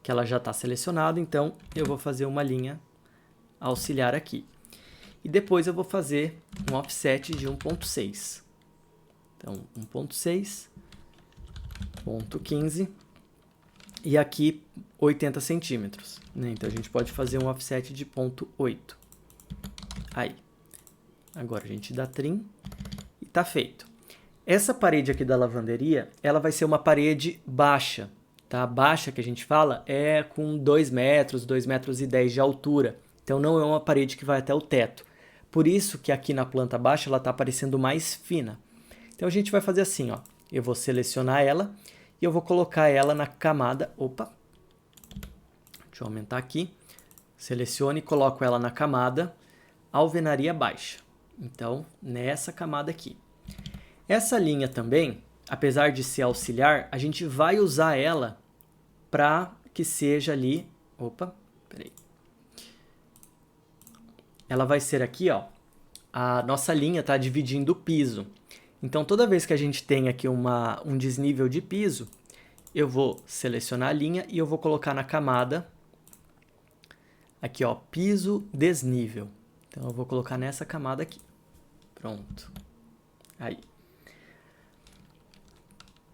que ela já está selecionada, então eu vou fazer uma linha auxiliar aqui. E depois eu vou fazer um offset de 1.6. Então, 1.6, ponto 15 e aqui 80 centímetros. Né? Então, a gente pode fazer um offset de 0,8. Aí. Agora a gente dá trim e tá feito. Essa parede aqui da lavanderia, ela vai ser uma parede baixa. Tá? Baixa que a gente fala é com 2 metros, 2,10 metros de altura. Então não é uma parede que vai até o teto. Por isso que aqui na planta baixa ela está parecendo mais fina. Então a gente vai fazer assim, ó. Eu vou selecionar ela e eu vou colocar ela na camada. Opa! Deixa eu aumentar aqui. Seleciono e coloco ela na camada alvenaria baixa. Então, nessa camada aqui. Essa linha também, apesar de ser auxiliar, a gente vai usar ela para que seja ali... Opa, peraí. Ela vai ser aqui, ó. A nossa linha está dividindo o piso. Então, toda vez que a gente tem aqui um desnível de piso, eu vou selecionar a linha e eu vou colocar na camada aqui, ó, piso desnível. Então, eu vou colocar nessa camada aqui. Pronto. Aí.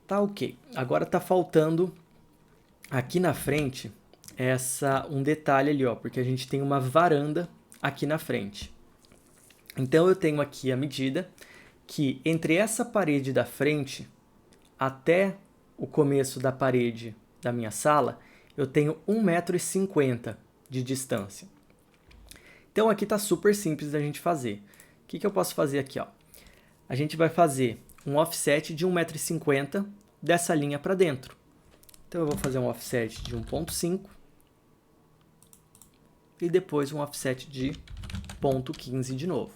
Tá ok. Agora tá faltando aqui na frente um detalhe ali, ó, porque a gente tem uma varanda aqui na frente. Então eu tenho aqui a medida que entre essa parede da frente até o começo da parede da minha sala, eu tenho 1,50 m de distância. Então aqui tá super simples da gente fazer. O que eu posso fazer aqui, ó? A gente vai fazer um offset de 1,50 m dessa linha para dentro. Então eu vou fazer um offset de 1,5 e depois um offset de 0,15 de novo.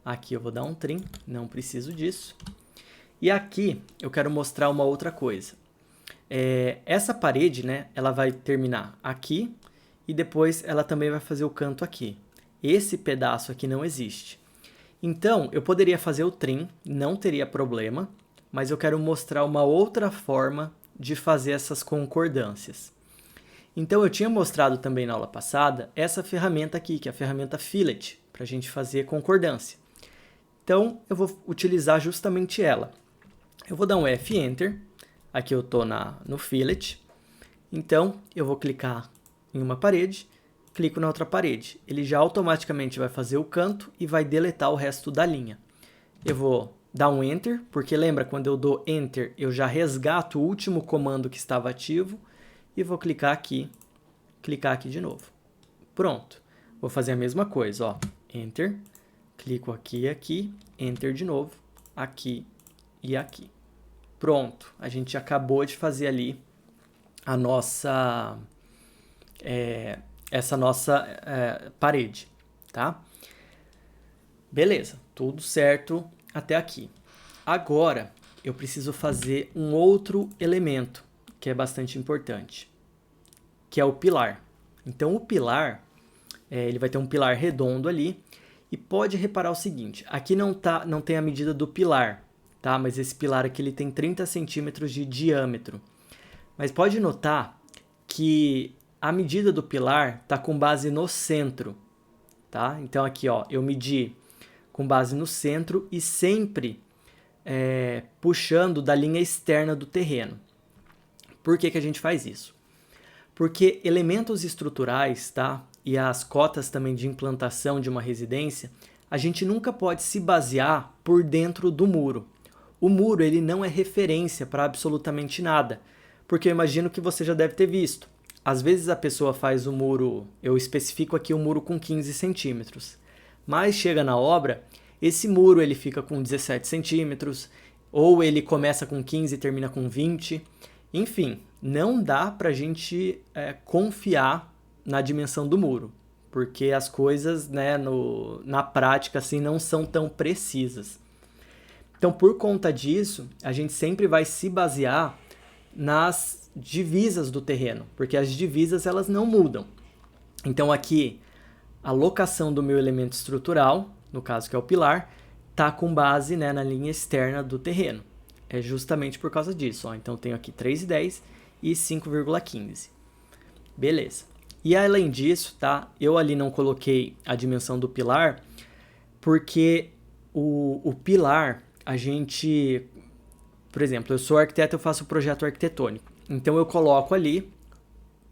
Aqui eu vou dar um trim, não preciso disso. E aqui eu quero mostrar uma outra coisa. Essa parede, né, ela vai terminar aqui e depois ela também vai fazer o canto aqui. Esse pedaço aqui não existe. Então, eu poderia fazer o trim, não teria problema, mas eu quero mostrar uma outra forma de fazer essas concordâncias. Então, eu tinha mostrado também na aula passada essa ferramenta aqui, que é a ferramenta Fillet, para a gente fazer concordância. Então, eu vou utilizar justamente ela. Eu vou dar um F-Enter, aqui eu estou no Fillet. Então, eu vou clicar em uma parede, clico na outra parede. Ele já automaticamente vai fazer o canto e vai deletar o resto da linha. Eu vou dar um Enter, porque lembra, quando eu dou Enter, eu já resgato o último comando que estava ativo. E vou clicar aqui de novo. Pronto. Vou fazer a mesma coisa, ó. Enter, clico aqui e aqui, Enter de novo, aqui e aqui. Pronto. A gente acabou de fazer ali a nossa, essa nossa parede, tá? Beleza, tudo certo até aqui. Agora, eu preciso fazer um outro elemento que é bastante importante, que é o pilar. Então, o pilar, ele vai ter um pilar redondo ali, e pode reparar o seguinte, aqui não tem a medida do pilar, tá? Mas esse pilar aqui ele tem 30 centímetros de diâmetro. Mas pode notar que a medida do pilar está com base no centro, tá? Então, aqui, ó, eu medi com base no centro e sempre puxando da linha externa do terreno. Por que a gente faz isso? Porque elementos estruturais, tá? E as cotas também de implantação de uma residência, a gente nunca pode se basear por dentro do muro. O muro ele não é referência para absolutamente nada, porque eu imagino que você já deve ter visto. Às vezes a pessoa faz o muro, eu especifico aqui o muro com 15 centímetros, mas chega na obra, esse muro ele fica com 17 centímetros, ou ele começa com 15 e termina com 20. Enfim, não dá para a gente confiar na dimensão do muro, porque as coisas, né, na prática assim, não são tão precisas. Então, por conta disso, a gente sempre vai se basear nas divisas do terreno, porque as divisas elas não mudam. Então, aqui, a locação do meu elemento estrutural, no caso que é o pilar, está com base, né, na linha externa do terreno. É justamente por causa disso. Ó. Então, eu tenho aqui 3,10 e 5,15. Beleza. E além disso, tá? Eu ali não coloquei a dimensão do pilar, porque o pilar, a gente... Por exemplo, eu sou arquiteto, eu faço projeto arquitetônico. Então, eu coloco ali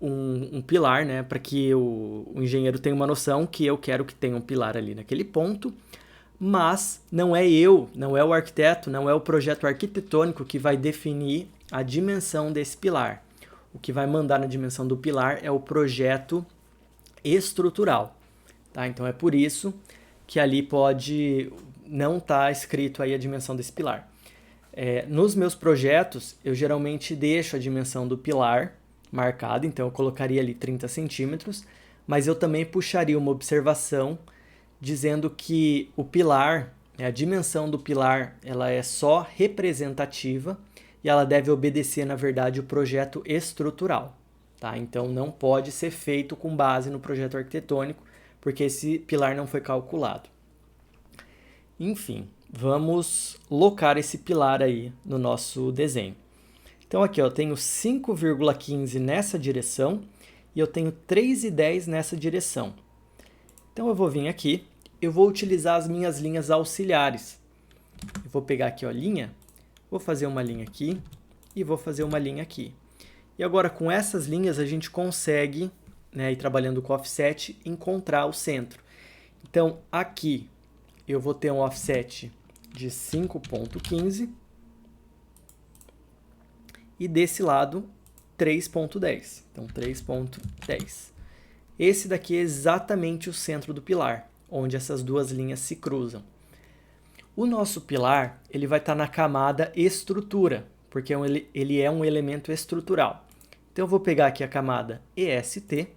um pilar, né? Para que o engenheiro tenha uma noção que eu quero que tenha um pilar ali naquele ponto. Mas não é eu, não é o arquiteto, não é o projeto arquitetônico que vai definir a dimensão desse pilar. O que vai mandar na dimensão do pilar é o projeto estrutural. Tá? Então é por isso que ali pode não estar escrito aí a dimensão desse pilar. Nos meus projetos, eu geralmente deixo a dimensão do pilar marcada, então eu colocaria ali 30 centímetros, mas eu também puxaria uma observação dizendo que o pilar, a dimensão do pilar, ela é só representativa e ela deve obedecer, na verdade, o projeto estrutural. Tá? Então, não pode ser feito com base no projeto arquitetônico, porque esse pilar não foi calculado. Enfim, vamos locar esse pilar aí no nosso desenho. Então, aqui eu tenho 5,15 nessa direção e eu tenho 3,10 nessa direção. Então, eu vou vir aqui, eu vou utilizar as minhas linhas auxiliares. Eu vou pegar aqui a linha, vou fazer uma linha aqui e vou fazer uma linha aqui. E agora, com essas linhas, a gente consegue, né, ir trabalhando com offset, encontrar o centro. Então, aqui, eu vou ter um offset de 5,15 e desse lado, 3,10. Então, 3,10. Esse daqui é exatamente o centro do pilar, onde essas duas linhas se cruzam. O nosso pilar ele vai estar na camada estrutura, porque ele é um elemento estrutural. Então, eu vou pegar aqui a camada EST,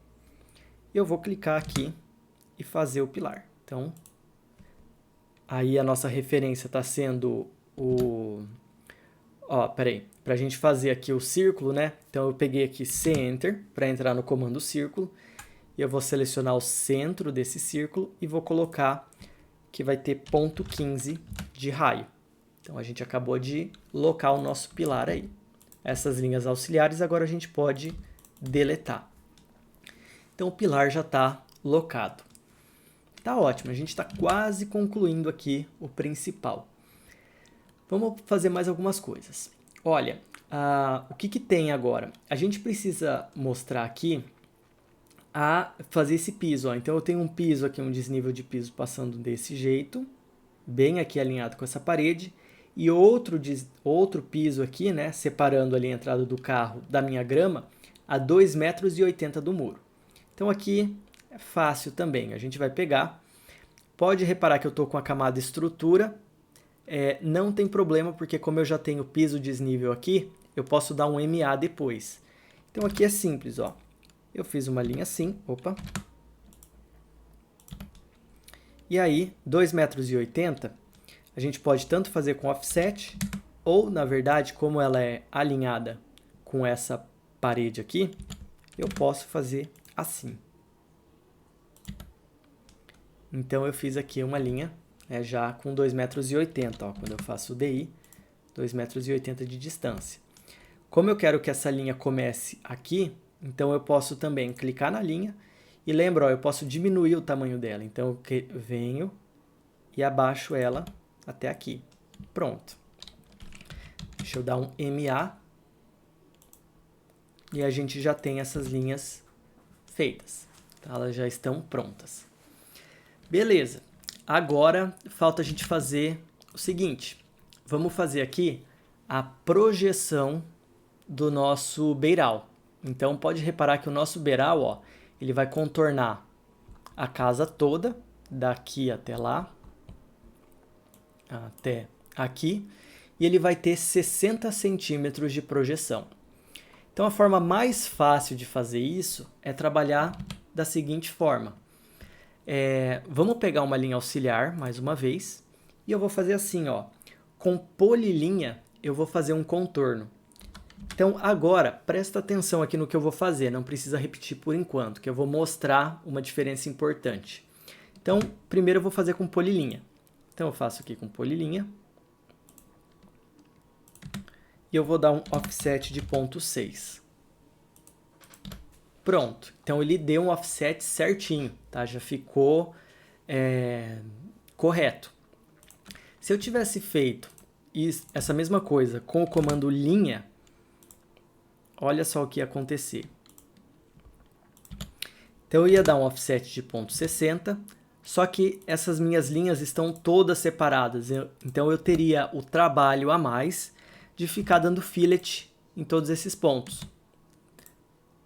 eu vou clicar aqui e fazer o pilar. Então, aí a nossa referência está sendo o... para a gente fazer aqui o círculo, né? Então, eu peguei aqui C-Enter para entrar no comando círculo. E eu vou selecionar o centro desse círculo e vou colocar que vai ter 0,15 de raio. Então, a gente acabou de locar o nosso pilar aí. Essas linhas auxiliares agora a gente pode deletar. Então o pilar já está locado. Tá ótimo, a gente está quase concluindo aqui o principal. Vamos fazer mais algumas coisas. Olha, o que tem agora? A gente precisa mostrar aqui a fazer esse piso. Ó. Então eu tenho um piso aqui, um desnível de piso passando desse jeito, bem aqui alinhado com essa parede, e outro piso aqui, né, separando ali a entrada do carro da minha grama, a 2,80 metros do muro. Então aqui é fácil também, a gente vai pegar, pode reparar que eu estou com a camada estrutura, não tem problema, porque como eu já tenho piso desnível aqui, eu posso dar um MA depois. Então aqui é simples, ó. Eu fiz uma linha assim, opa. E aí, 2,80 metros, a gente pode tanto fazer com offset, ou, na verdade, como ela é alinhada com essa parede aqui, eu posso fazer assim. Então, eu fiz aqui uma linha já com 2,80 metros, ó, quando eu faço o DI, 2,80 metros de distância. Como eu quero que essa linha comece aqui, então eu posso também clicar na linha e lembra, ó, eu posso diminuir o tamanho dela. Então eu venho e abaixo ela até aqui. Pronto. Deixa eu dar um MA e a gente já tem essas linhas feitas. Tá? Elas já estão prontas. Beleza. Agora falta a gente fazer o seguinte. Vamos fazer aqui a projeção do nosso beiral. Então pode reparar que o nosso beiral, ó, ele vai contornar a casa toda, daqui até lá, até aqui, e ele vai ter 60 centímetros de projeção. Então a forma mais fácil de fazer isso é trabalhar da seguinte forma. Vamos pegar uma linha auxiliar, mais uma vez, e eu vou fazer assim, ó, com polilinha eu vou fazer um contorno. Então, agora, presta atenção aqui no que eu vou fazer, não precisa repetir por enquanto, que eu vou mostrar uma diferença importante. Então, primeiro eu vou fazer com polilinha. Então, eu faço aqui com polilinha. E eu vou dar um offset de 0,6. Pronto. Então, ele deu um offset certinho, tá? Já ficou correto. Se eu tivesse feito essa mesma coisa com o comando linha, olha só o que ia acontecer. Então, eu ia dar um offset de 0,60, só que essas minhas linhas estão todas separadas. Então, eu teria o trabalho a mais de ficar dando fillet em todos esses pontos.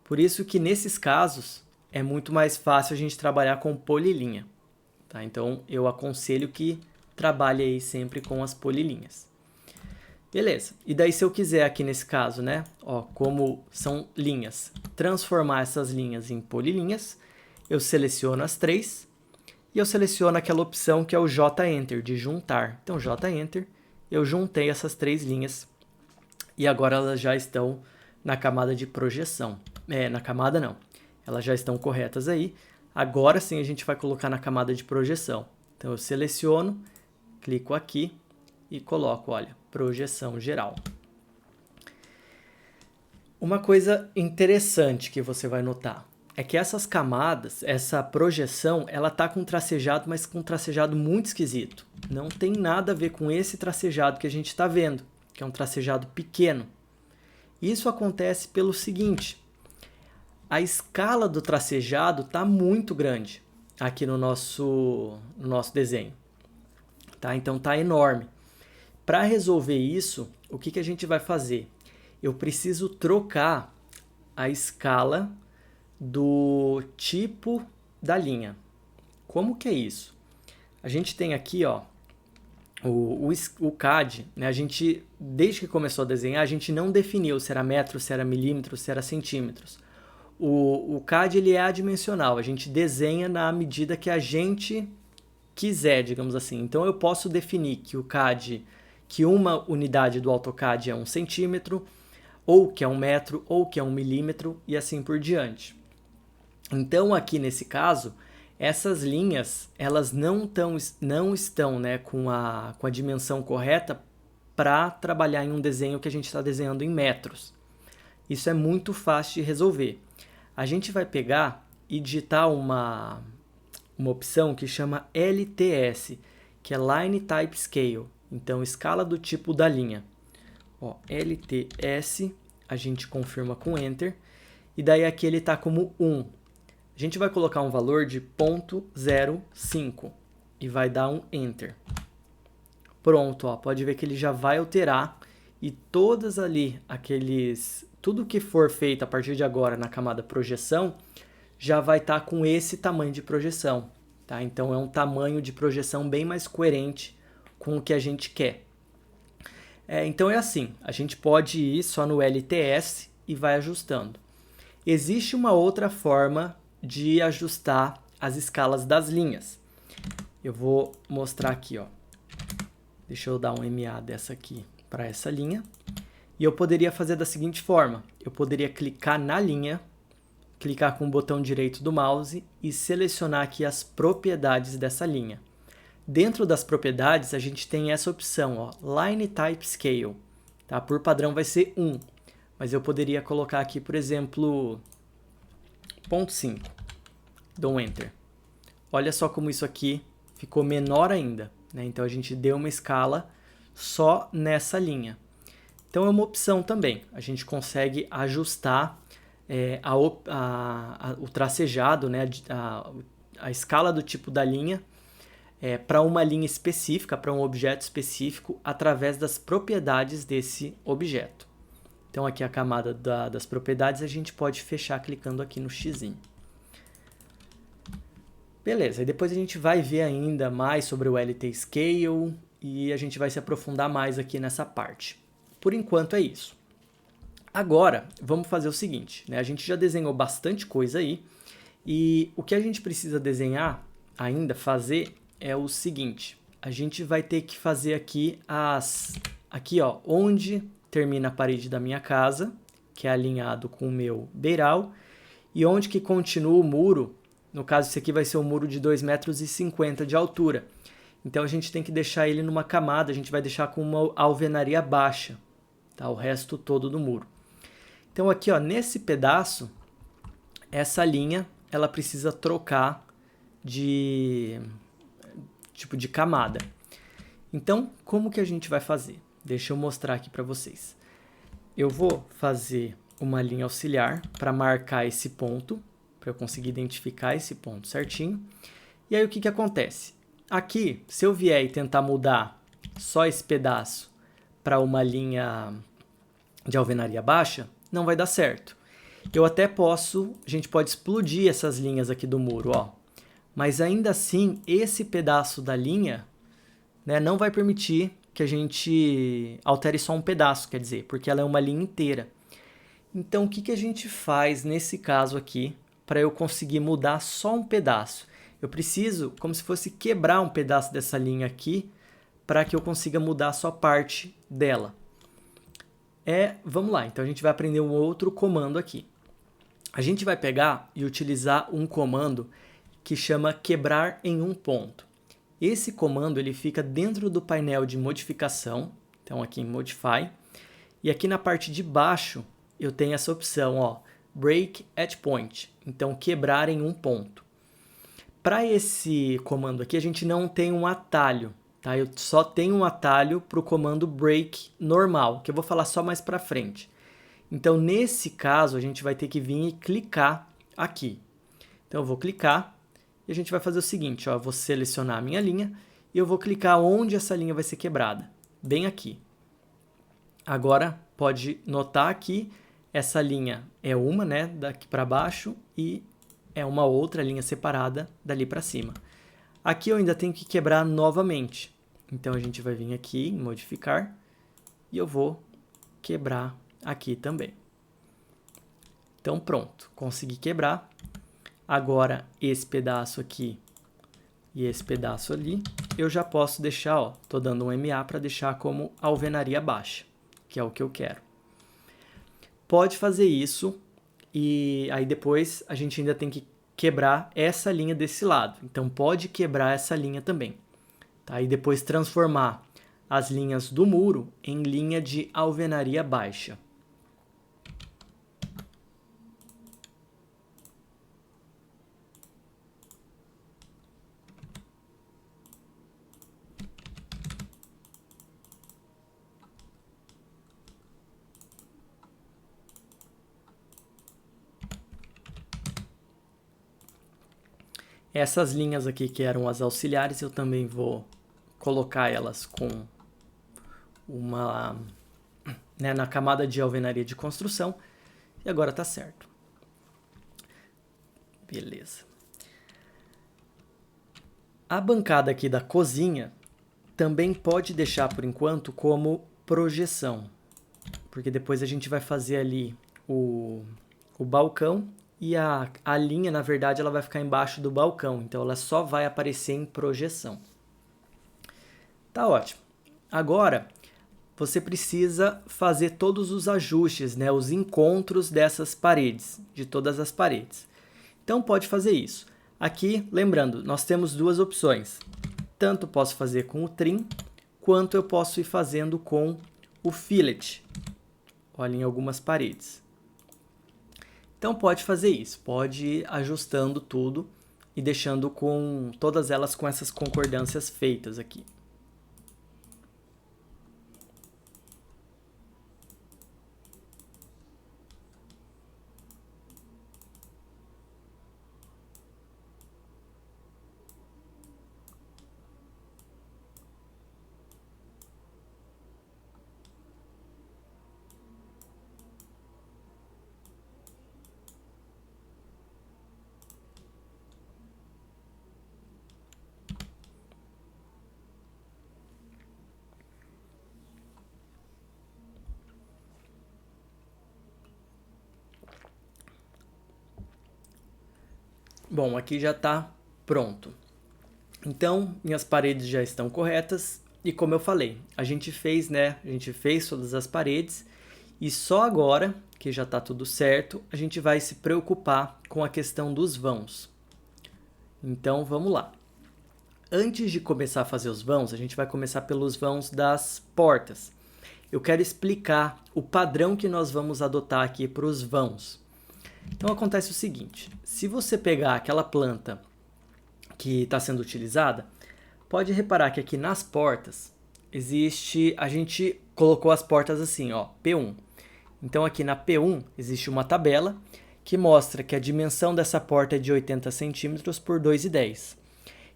Por isso que, nesses casos, é muito mais fácil a gente trabalhar com polilinha. Tá? Então, eu aconselho que trabalhe aí sempre com as polilinhas. Beleza, e daí se eu quiser aqui nesse caso, né, ó, como são linhas, transformar essas linhas em polilinhas, eu seleciono as três e eu seleciono aquela opção que é o J-Enter, de juntar. Então, J-Enter, eu juntei essas três linhas e agora elas já estão na camada de projeção. Na camada não, elas já estão corretas aí. Agora sim a gente vai colocar na camada de projeção. Então, eu seleciono, clico aqui e coloco, olha, projeção geral. Uma coisa interessante que você vai notar é que essas camadas, essa projeção, ela tá com tracejado, mas com um tracejado muito esquisito. Não tem nada a ver com esse tracejado que a gente está vendo, que é um tracejado pequeno. Isso acontece pelo seguinte, a escala do tracejado está muito grande aqui no nosso desenho. Tá? Então está enorme. Para resolver isso, o que a gente vai fazer? Eu preciso trocar a escala do tipo da linha. Como que é isso? A gente tem aqui, ó, o CAD, né? A gente, desde que começou a desenhar, a gente não definiu se era metro, se era milímetro, se era centímetros. O CAD ele é adimensional, a gente desenha na medida que a gente quiser, digamos assim. Então eu posso definir que uma unidade do AutoCAD é 1 centímetro, ou que é 1 metro, ou que é 1 milímetro, e assim por diante. Então, aqui nesse caso, essas linhas elas não estão, né, com a dimensão correta para trabalhar em um desenho que a gente está desenhando em metros. Isso é muito fácil de resolver. A gente vai pegar e digitar uma opção que chama LTS, que é Line Type Scale, então escala do tipo da linha. Ó, LTS, a gente confirma com Enter, e daí aqui ele está como 1. A gente vai colocar um valor de 0.05 e vai dar um Enter. Pronto, ó, pode ver que ele já vai alterar e todas ali, tudo que for feito a partir de agora na camada projeção, já vai estar com esse tamanho de projeção, tá? Então é um tamanho de projeção bem mais coerente com o que a gente quer. Então é assim, a gente pode ir só no LTS e vai ajustando. Existe uma outra forma de ajustar as escalas das linhas. Eu vou mostrar aqui, ó. Deixa eu dar um MA dessa aqui para essa linha. E eu poderia fazer da seguinte forma. Eu poderia clicar na linha, clicar com o botão direito do mouse e selecionar aqui as propriedades dessa linha. Dentro das propriedades, a gente tem essa opção, ó, Line Type Scale. Tá? Por padrão vai ser 1, mas eu poderia colocar aqui, por exemplo, 0.5. Dou um Enter. Olha só como isso aqui ficou menor ainda, né? Então a gente deu uma escala só nessa linha. Então é uma opção também. A gente consegue ajustar o tracejado, né? a escala do tipo da linha para uma linha específica, para um objeto específico, através das propriedades desse objeto. Então aqui a camada das propriedades a gente pode fechar clicando aqui no xizinho. Beleza, e depois a gente vai ver ainda mais sobre o LT Scale e a gente vai se aprofundar mais aqui nessa parte. Por enquanto é isso. Agora, vamos fazer o seguinte, né? A gente já desenhou bastante coisa aí e o que a gente precisa desenhar ainda, fazer, é o seguinte. A gente vai ter que fazer aqui aqui, ó, onde termina a parede da minha casa, que é alinhado com o meu beiral, e onde que continua o muro. No caso, esse aqui vai ser um muro de 2,50 m de altura. Então, a gente tem que deixar ele numa camada, a gente vai deixar com uma alvenaria baixa, tá? O resto todo do muro. Então, aqui, ó, nesse pedaço, essa linha, ela precisa trocar de tipo de camada. Então, como que a gente vai fazer? Deixa eu mostrar aqui para vocês. Eu vou fazer uma linha auxiliar para marcar esse ponto, para eu conseguir identificar esse ponto certinho. E aí o que que acontece? Aqui, se eu vier e tentar mudar só esse pedaço para uma linha de alvenaria baixa, não vai dar certo. Eu até a gente pode explodir essas linhas aqui do muro, ó. Mas ainda assim, esse pedaço da linha, né, não vai permitir que a gente altere só um pedaço, quer dizer, porque ela é uma linha inteira. Então, o que que a gente faz nesse caso aqui para eu conseguir mudar só um pedaço? Eu preciso, como se fosse quebrar um pedaço dessa linha aqui para que eu consiga mudar só parte dela. Vamos lá, então a gente vai aprender um outro comando aqui. A gente vai pegar e utilizar um comando que chama quebrar em um ponto. Esse comando ele fica dentro do painel de modificação, então aqui em Modify, e aqui na parte de baixo eu tenho essa opção, ó, Break at Point, então quebrar em um ponto. Para esse comando aqui a gente não tem um atalho, tá? Eu só tenho um atalho para o comando Break normal, que eu vou falar só mais para frente. Então nesse caso a gente vai ter que vir e clicar aqui. Então eu vou clicar. E a gente vai fazer o seguinte, ó, eu vou selecionar a minha linha e eu vou clicar onde essa linha vai ser quebrada, bem aqui. Agora, pode notar que essa linha é uma, né, daqui para baixo e é uma outra linha separada dali para cima. Aqui eu ainda tenho que quebrar novamente. Então, a gente vai vir aqui em modificar e eu vou quebrar aqui também. Então, pronto, consegui quebrar. Agora, esse pedaço aqui e esse pedaço ali, eu já posso deixar, ó, tô dando um MA para deixar como alvenaria baixa, que é o que eu quero. Pode fazer isso e aí depois a gente ainda tem que quebrar essa linha desse lado. Então, pode quebrar essa linha também, tá? E depois transformar as linhas do muro em linha de alvenaria baixa. Essas linhas aqui que eram as auxiliares, eu também vou colocar elas com uma, né, na camada de alvenaria de construção. E agora tá certo. Beleza. A bancada aqui da cozinha também pode deixar por enquanto como projeção, porque depois a gente vai fazer ali o balcão e a linha, na verdade, ela vai ficar embaixo do balcão, então ela só vai aparecer em projeção. Tá ótimo. Agora, você precisa fazer todos os ajustes, né, os encontros dessas paredes, de todas as paredes. Então, pode fazer isso. Aqui, lembrando, nós temos duas opções. Tanto posso fazer com o trim, quanto eu posso ir fazendo com o fillet. Olha, em algumas paredes. Então, pode fazer isso. Pode ir ajustando tudo e deixando com todas elas com essas concordâncias feitas aqui. Bom, aqui já está pronto. Então, minhas paredes já estão corretas e como eu falei, a gente fez, né? A gente fez todas as paredes e só agora, que já está tudo certo, a gente vai se preocupar com a questão dos vãos. Então, vamos lá. Antes de começar a fazer os vãos, a gente vai começar pelos vãos das portas. Eu quero explicar o padrão que nós vamos adotar aqui para os vãos. Então acontece o seguinte, se você pegar aquela planta que está sendo utilizada, pode reparar que aqui nas portas existe, a gente colocou as portas assim, ó, P1. Então aqui na P1 existe uma tabela que mostra que a dimensão dessa porta é de 80 centímetros por 2,10.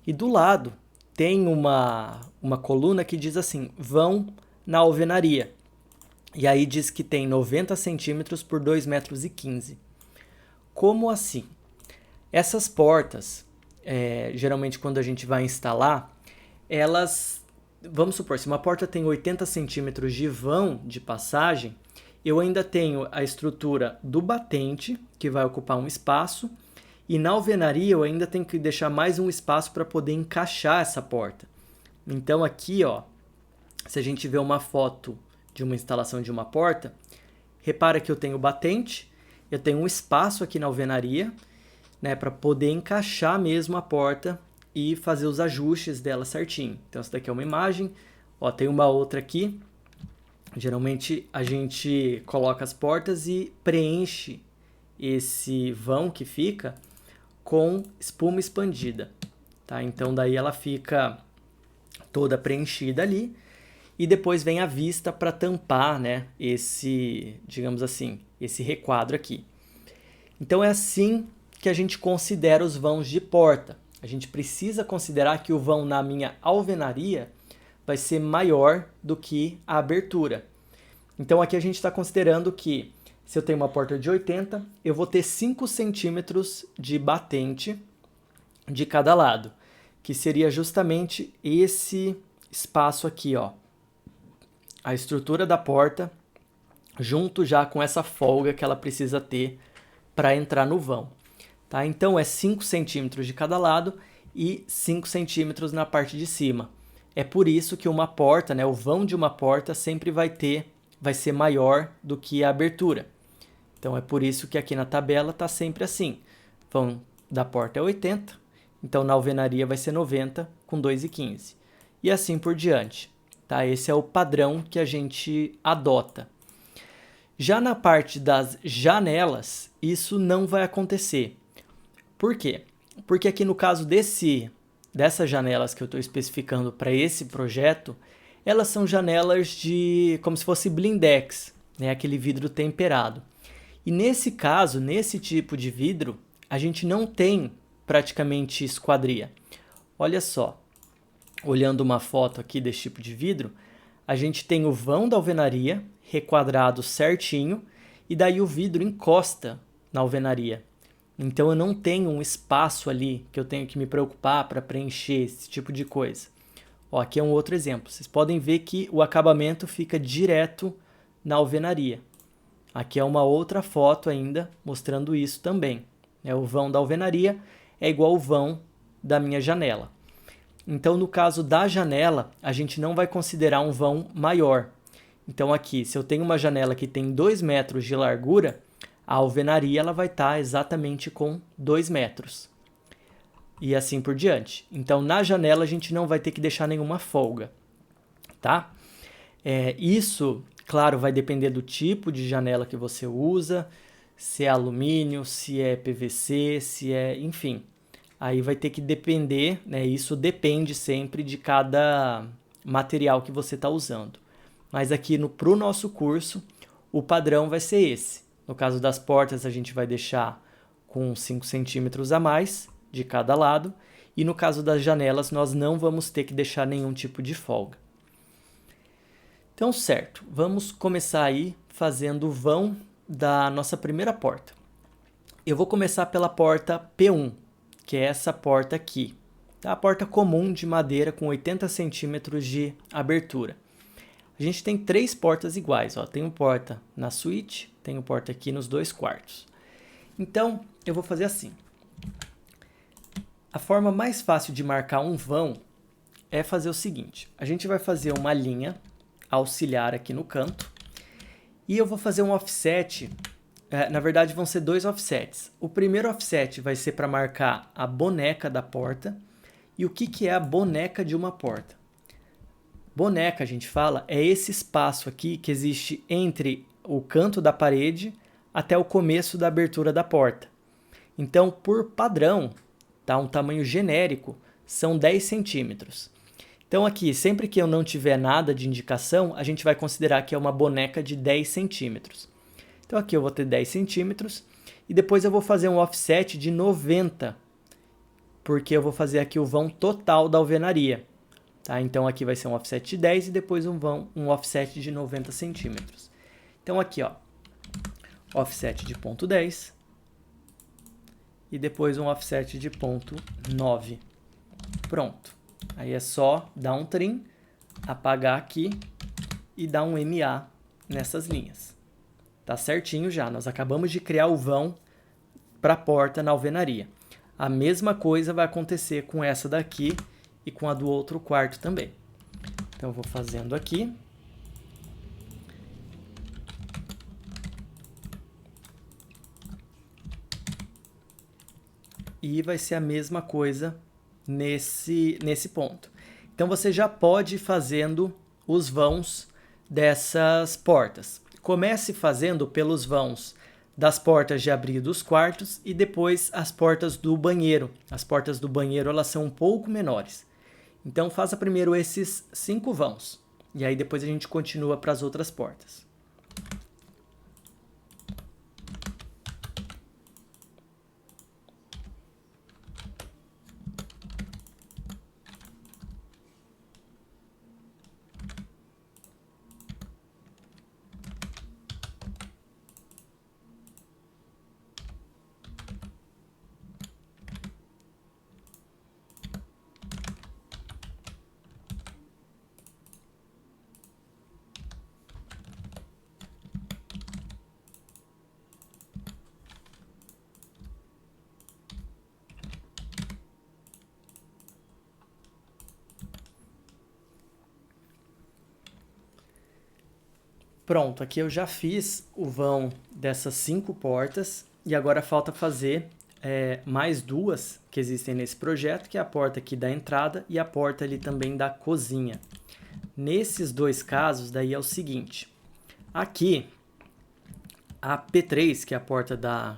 E do lado tem uma coluna que diz assim, vão na alvenaria. E aí diz que tem 90 centímetros por 2,15 metros. Como assim? Essas portas, geralmente quando a gente vai instalar, elas, vamos supor, se uma porta tem 80 centímetros de vão de passagem, eu ainda tenho a estrutura do batente, que vai ocupar um espaço, e na alvenaria eu ainda tenho que deixar mais um espaço para poder encaixar essa porta. Então aqui, ó, se a gente vê uma foto de uma instalação de uma porta, repara que eu tenho batente, eu tenho um espaço aqui na alvenaria, né, para poder encaixar mesmo a porta e fazer os ajustes dela certinho. Então, essa daqui é uma imagem. Ó, tem uma outra aqui. Geralmente, a gente coloca as portas e preenche esse vão que fica com espuma expandida. Tá? Então, daí ela fica toda preenchida ali. E depois vem a vista para tampar, né, esse, digamos assim, esse requadro aqui. Então é assim que a gente considera os vãos de porta. A gente precisa considerar que o vão na minha alvenaria vai ser maior do que a abertura. Então aqui a gente está considerando que se eu tenho uma porta de 80, eu vou ter 5 centímetros de batente de cada lado, que seria justamente esse espaço aqui, ó. A estrutura da porta, junto já com essa folga que ela precisa ter para entrar no vão. Tá? Então, é 5 centímetros de cada lado e 5 centímetros na parte de cima. É por isso que uma porta, né, o vão de uma porta sempre vai ser maior do que a abertura. Então, é por isso que aqui na tabela está sempre assim. Vão da porta é 80, então na alvenaria vai ser 90 com 2,15. E assim por diante. Tá? Esse é o padrão que a gente adota. Já na parte das janelas, isso não vai acontecer. Por quê? Porque aqui no caso dessas janelas que eu estou especificando para esse projeto, elas são janelas de como se fosse blindex, né? Aquele vidro temperado. E nesse caso, nesse tipo de vidro, a gente não tem praticamente esquadria? Olha só, olhando uma foto aqui desse tipo de vidro, a gente tem o vão da alvenaria requadrado certinho e daí o vidro encosta na alvenaria. Então eu não tenho um espaço ali que eu tenho que me preocupar para preencher esse tipo de coisa. Ó, aqui é um outro exemplo. Vocês podem ver que o acabamento fica direto na alvenaria. Aqui é uma outra foto ainda mostrando isso também. O vão da alvenaria é igual ao vão da minha janela. Então, no caso da janela, a gente não vai considerar um vão maior. Então, aqui, se eu tenho uma janela que tem 2 metros de largura, a alvenaria ela vai estar exatamente com 2 metros. E assim por diante. Então, na janela, a gente não vai ter que deixar nenhuma folga. Tá? Isso, claro, vai depender do tipo de janela que você usa, se é alumínio, se é PVC, se é... enfim. Aí vai ter que depender, né? Isso depende sempre de cada material que você está usando. Mas aqui para o nosso curso, o padrão vai ser esse. No caso das portas, a gente vai deixar com 5 centímetros a mais de cada lado. E no caso das janelas, nós não vamos ter que deixar nenhum tipo de folga. Então, certo. Vamos começar aí fazendo o vão da nossa primeira porta. Eu vou começar pela porta P1, que é essa porta aqui. Tá? A porta comum de madeira com 80 centímetros de abertura. A gente tem 3 portas iguais. Ó. Tem uma porta na suíte, tem uma porta aqui nos 2 quartos. Então, eu vou fazer assim. A forma mais fácil de marcar um vão é fazer o seguinte. A gente vai fazer uma linha auxiliar aqui no canto. E eu vou fazer um offset. Na verdade, vão ser 2 offsets. O primeiro offset vai ser para marcar a boneca da porta. E o que é a boneca de uma porta? Boneca, a gente fala, é esse espaço aqui que existe entre o canto da parede até o começo da abertura da porta. Então, por padrão, tá? Um tamanho genérico, são 10 centímetros. Então aqui, sempre que eu não tiver nada de indicação, a gente vai considerar que é uma boneca de 10 centímetros. Então aqui eu vou ter 10 centímetros e depois eu vou fazer um offset de 90, porque eu vou fazer aqui o vão total da alvenaria. Tá? Então aqui vai ser um offset de 10 e depois um offset de 90 centímetros. Então aqui, ó, offset de ponto 10 e depois um offset de ponto 9. Pronto. Aí é só dar um trim, apagar aqui e dar um MA nessas linhas. Tá certinho já, nós acabamos de criar o vão para a porta na alvenaria. A mesma coisa vai acontecer com essa daqui e com a do outro quarto também. Então eu vou fazendo aqui. E vai ser a mesma coisa nesse ponto. Então você já pode ir fazendo os vãos dessas portas. Comece fazendo pelos vãos das portas de abrir dos quartos e depois as portas do banheiro. As portas do banheiro elas são um pouco menores. Então faça primeiro esses 5 vãos e aí depois a gente continua para as outras portas. Pronto, aqui eu já fiz o vão dessas 5 portas e agora falta fazer mais 2 que existem nesse projeto, que é a porta aqui da entrada e a porta ali também da cozinha. Nesses 2 casos, daí é o seguinte, aqui a P3, que é a porta da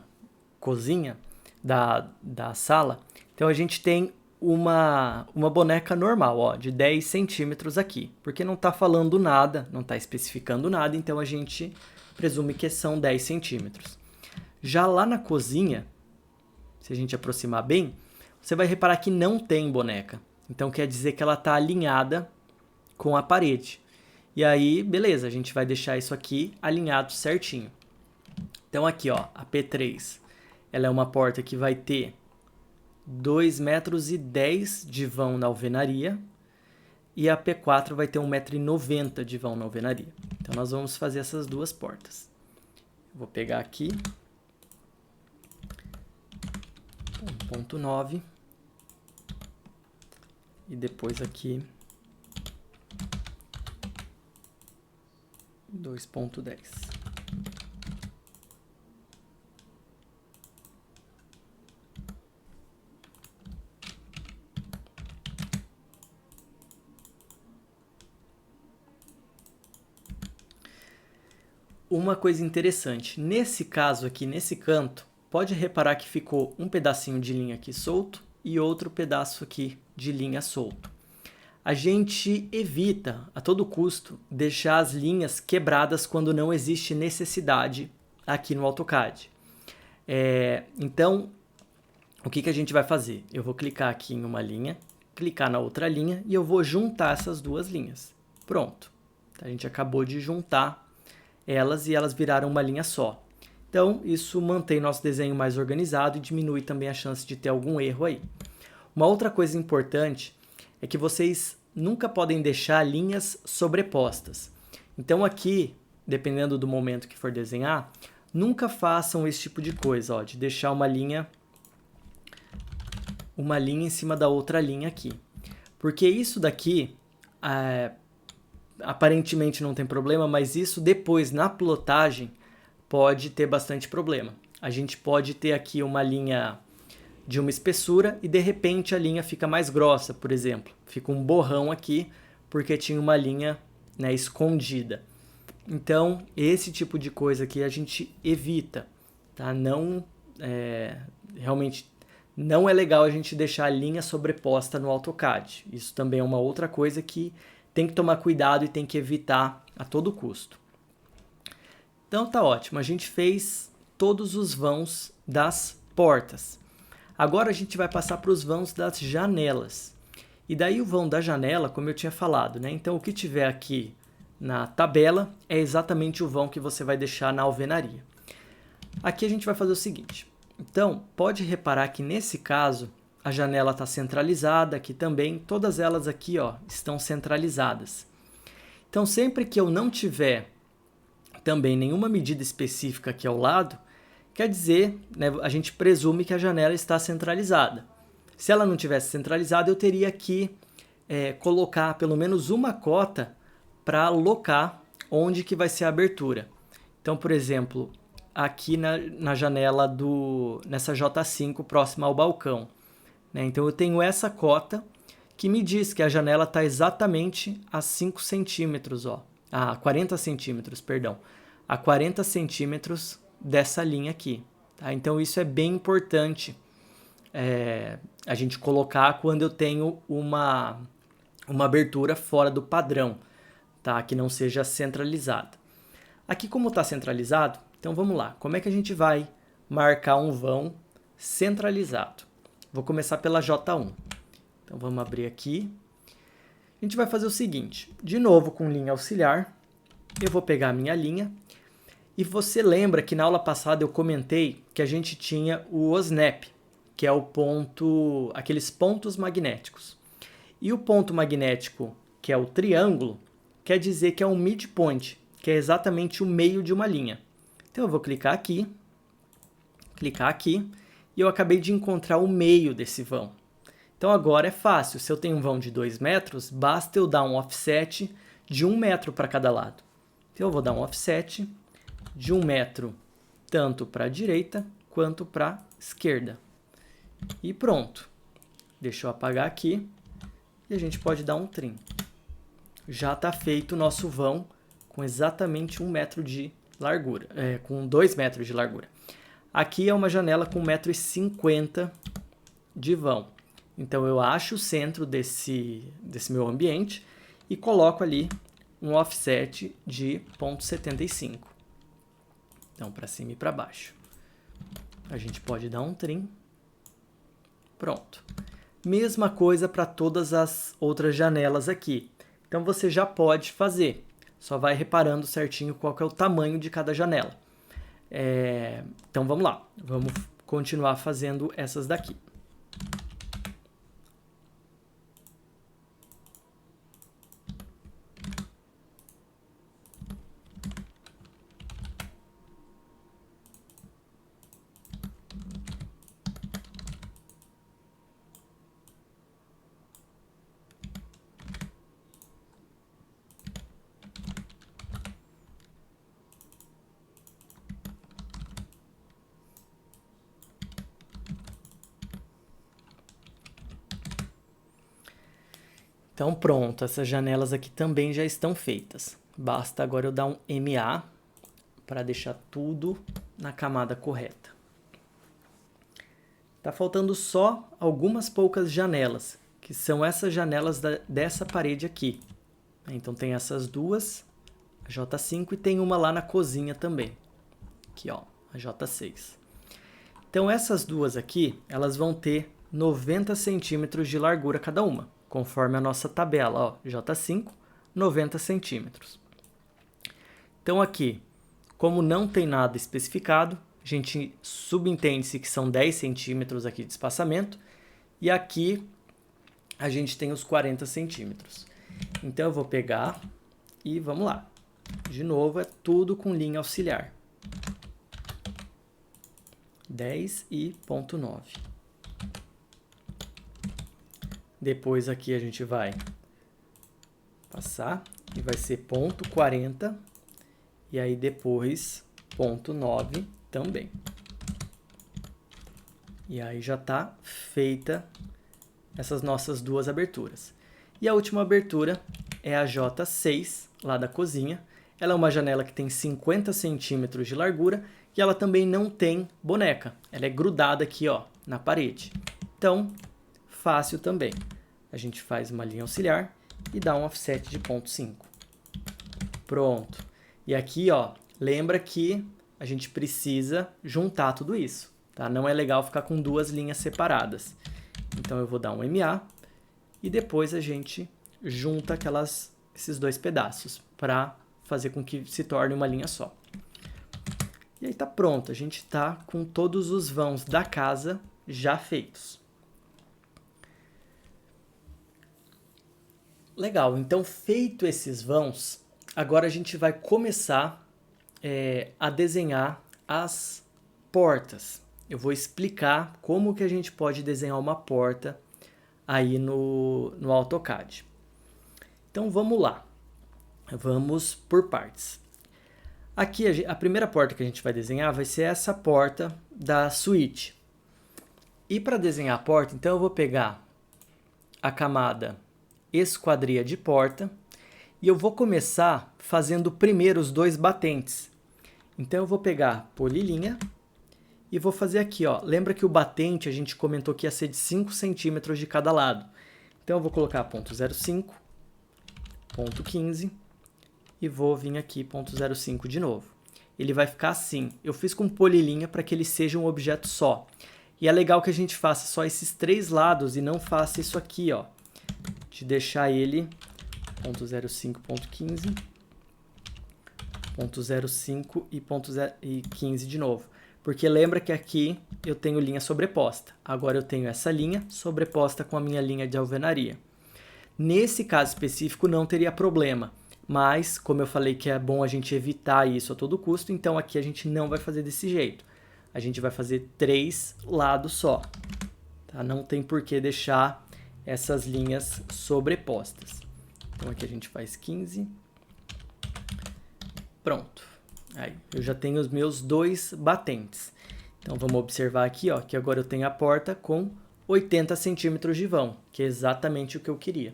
cozinha, da sala, então a gente tem uma boneca normal, ó, de 10 centímetros aqui, porque não está falando nada, não está especificando nada, então a gente presume que são 10 centímetros. Já lá na cozinha, se a gente aproximar bem, você vai reparar que não tem boneca. Então quer dizer que ela está alinhada com a parede. E aí, beleza, a gente vai deixar isso aqui alinhado certinho. Então aqui, ó, a P3, ela é uma porta que vai ter 2,10 metros de vão na alvenaria. E a P4 vai ter 1,90 m de vão na alvenaria. Então nós vamos fazer essas duas portas. Vou pegar aqui 1,9 e depois aqui 2,10. Uma coisa interessante, nesse caso aqui, nesse canto, pode reparar que ficou um pedacinho de linha aqui solto e outro pedaço aqui de linha solto. A gente evita, a todo custo, deixar as linhas quebradas quando não existe necessidade aqui no AutoCAD. Então, o que a gente vai fazer? Eu vou clicar aqui em uma linha, clicar na outra linha e eu vou juntar essas duas linhas. Pronto. A gente acabou de juntar elas e elas viraram uma linha só. Então, isso mantém nosso desenho mais organizado e diminui também a chance de ter algum erro aí. Uma outra coisa importante é que vocês nunca podem deixar linhas sobrepostas. Então aqui, dependendo do momento que for desenhar, nunca façam esse tipo de coisa, ó, de deixar uma linha em cima da outra linha aqui. Porque isso daqui, aparentemente não tem problema, mas isso depois na plotagem pode ter bastante problema. A gente pode ter aqui uma linha de uma espessura e de repente a linha fica mais grossa, por exemplo. Fica um borrão aqui porque tinha uma linha, né, escondida. Então, esse tipo de coisa aqui a gente evita, tá? Realmente não é legal a gente deixar a linha sobreposta no AutoCAD. Isso também é uma outra coisa que tem que tomar cuidado e tem que evitar a todo custo. Então tá ótimo, a gente fez todos os vãos das portas. Agora a gente vai passar para os vãos das janelas. E daí o vão da janela, como eu tinha falado, né? Então o que tiver aqui na tabela é exatamente o vão que você vai deixar na alvenaria. Aqui a gente vai fazer o seguinte. Então, pode reparar que nesse caso a janela está centralizada, aqui também, todas elas aqui, ó, estão centralizadas. Então, sempre que eu não tiver também nenhuma medida específica aqui ao lado, quer dizer, né, a gente presume que a janela está centralizada. Se ela não tivesse centralizada, eu teria que colocar pelo menos uma cota para alocar onde que vai ser a abertura. Então, por exemplo, aqui na janela nessa J5 próxima ao balcão. Né? Então eu tenho essa cota que me diz que a janela está exatamente a 5 centímetros, ó, a 40 centímetros, perdão, a 40 centímetros dessa linha aqui. Tá? Então isso é bem importante a gente colocar quando eu tenho uma abertura fora do padrão, tá? Que não seja centralizada. Aqui como está centralizado, então vamos lá, como é que a gente vai marcar um vão centralizado? Vou começar pela J1. Então vamos abrir aqui. A gente vai fazer o seguinte, de novo com linha auxiliar, eu vou pegar a minha linha, e você lembra que na aula passada eu comentei que a gente tinha o OSNAP, que é o ponto, aqueles pontos magnéticos. E o ponto magnético, que é o triângulo, quer dizer que é um midpoint, que é exatamente o meio de uma linha. Então eu vou clicar aqui, e eu acabei de encontrar o meio desse vão. Então agora é fácil, se eu tenho um vão de 2 metros, basta eu dar um offset de 1 metro para cada lado. Então eu vou dar um offset de 1 metro tanto para a direita quanto para a esquerda. E pronto. Deixa eu apagar aqui e a gente pode dar um trim. Já está feito o nosso vão com exatamente 1 metro de largura, com 2 metros de largura. Aqui é uma janela com 1,50 m de vão. Então eu acho o centro desse meu ambiente e coloco ali um offset de 0,75. Então para cima e para baixo. A gente pode dar um trim. Pronto. Mesma coisa para todas as outras janelas aqui. Então você já pode fazer. Só vai reparando certinho qual que é o tamanho de cada janela. Então vamos lá. Vamos continuar fazendo essas daqui. Então pronto, essas janelas aqui também já estão feitas. Basta agora eu dar um MA para deixar tudo na camada correta. Tá faltando só algumas poucas janelas, que são essas janelas dessa parede aqui. Então tem essas duas, a J5, e tem uma lá na cozinha também. Aqui ó, a J6. Então essas duas aqui, elas vão ter 90 centímetros de largura cada uma, conforme a nossa tabela, ó, J5, 90 centímetros. Então aqui, como não tem nada especificado, a gente subentende-se que são 10 centímetros aqui de espaçamento, e aqui a gente tem os 40 centímetros. Então eu vou pegar e vamos lá. De novo, é tudo com linha auxiliar. 10 e ponto 9. Depois aqui a gente vai passar e vai ser ponto 40. E aí depois ponto 9 também. E aí já está feita essas nossas duas aberturas. E a última abertura é a J6, lá da cozinha. Ela é uma janela que tem 50 centímetros de largura e ela também não tem boneca. Ela é grudada aqui ó, na parede. Então, fácil também. A gente faz uma linha auxiliar e dá um offset de 0,5. Pronto. E aqui, ó, lembra que a gente precisa juntar tudo isso, tá? Não é legal ficar com duas linhas separadas. Então eu vou dar um MA e depois a gente junta esses dois pedaços para fazer com que se torne uma linha só. E aí tá pronto, a gente tá com todos os vãos da casa já feitos. Legal, então feito esses vãos, agora a gente vai começar a desenhar as portas. Eu vou explicar como que a gente pode desenhar uma porta aí no AutoCAD. Então vamos lá, vamos por partes. Aqui a primeira porta que a gente vai desenhar vai ser essa porta da suíte. E para desenhar a porta, então eu vou pegar a camada esquadria de porta e eu vou começar fazendo primeiro os dois batentes. Então eu vou pegar polilinha e vou fazer aqui, ó. Lembra que o batente a gente comentou que ia ser de 5 centímetros de cada lado. Então eu vou colocar ponto 0,5, ponto 15 e vou vir aqui ponto 0,5 de novo. Ele vai ficar assim. Eu fiz com polilinha para que ele seja um objeto só. E é legal que a gente faça só esses três lados e não faça isso aqui, ó. De deixar ele ponto 0,5, ponto 15, ponto 0,5 e 15 de novo. Porque lembra que aqui eu tenho linha sobreposta. Agora eu tenho essa linha sobreposta com a minha linha de alvenaria. Nesse caso específico não teria problema. Mas, como eu falei que é bom a gente evitar isso a todo custo, então aqui a gente não vai fazer desse jeito. A gente vai fazer 3 lados só. Tá? Não tem por que deixar essas linhas sobrepostas. Então aqui a gente faz 15. Pronto. Aí eu já tenho os meus dois batentes. Então vamos observar aqui, ó, que agora eu tenho a porta com 80 centímetros de vão, que é exatamente o que eu queria.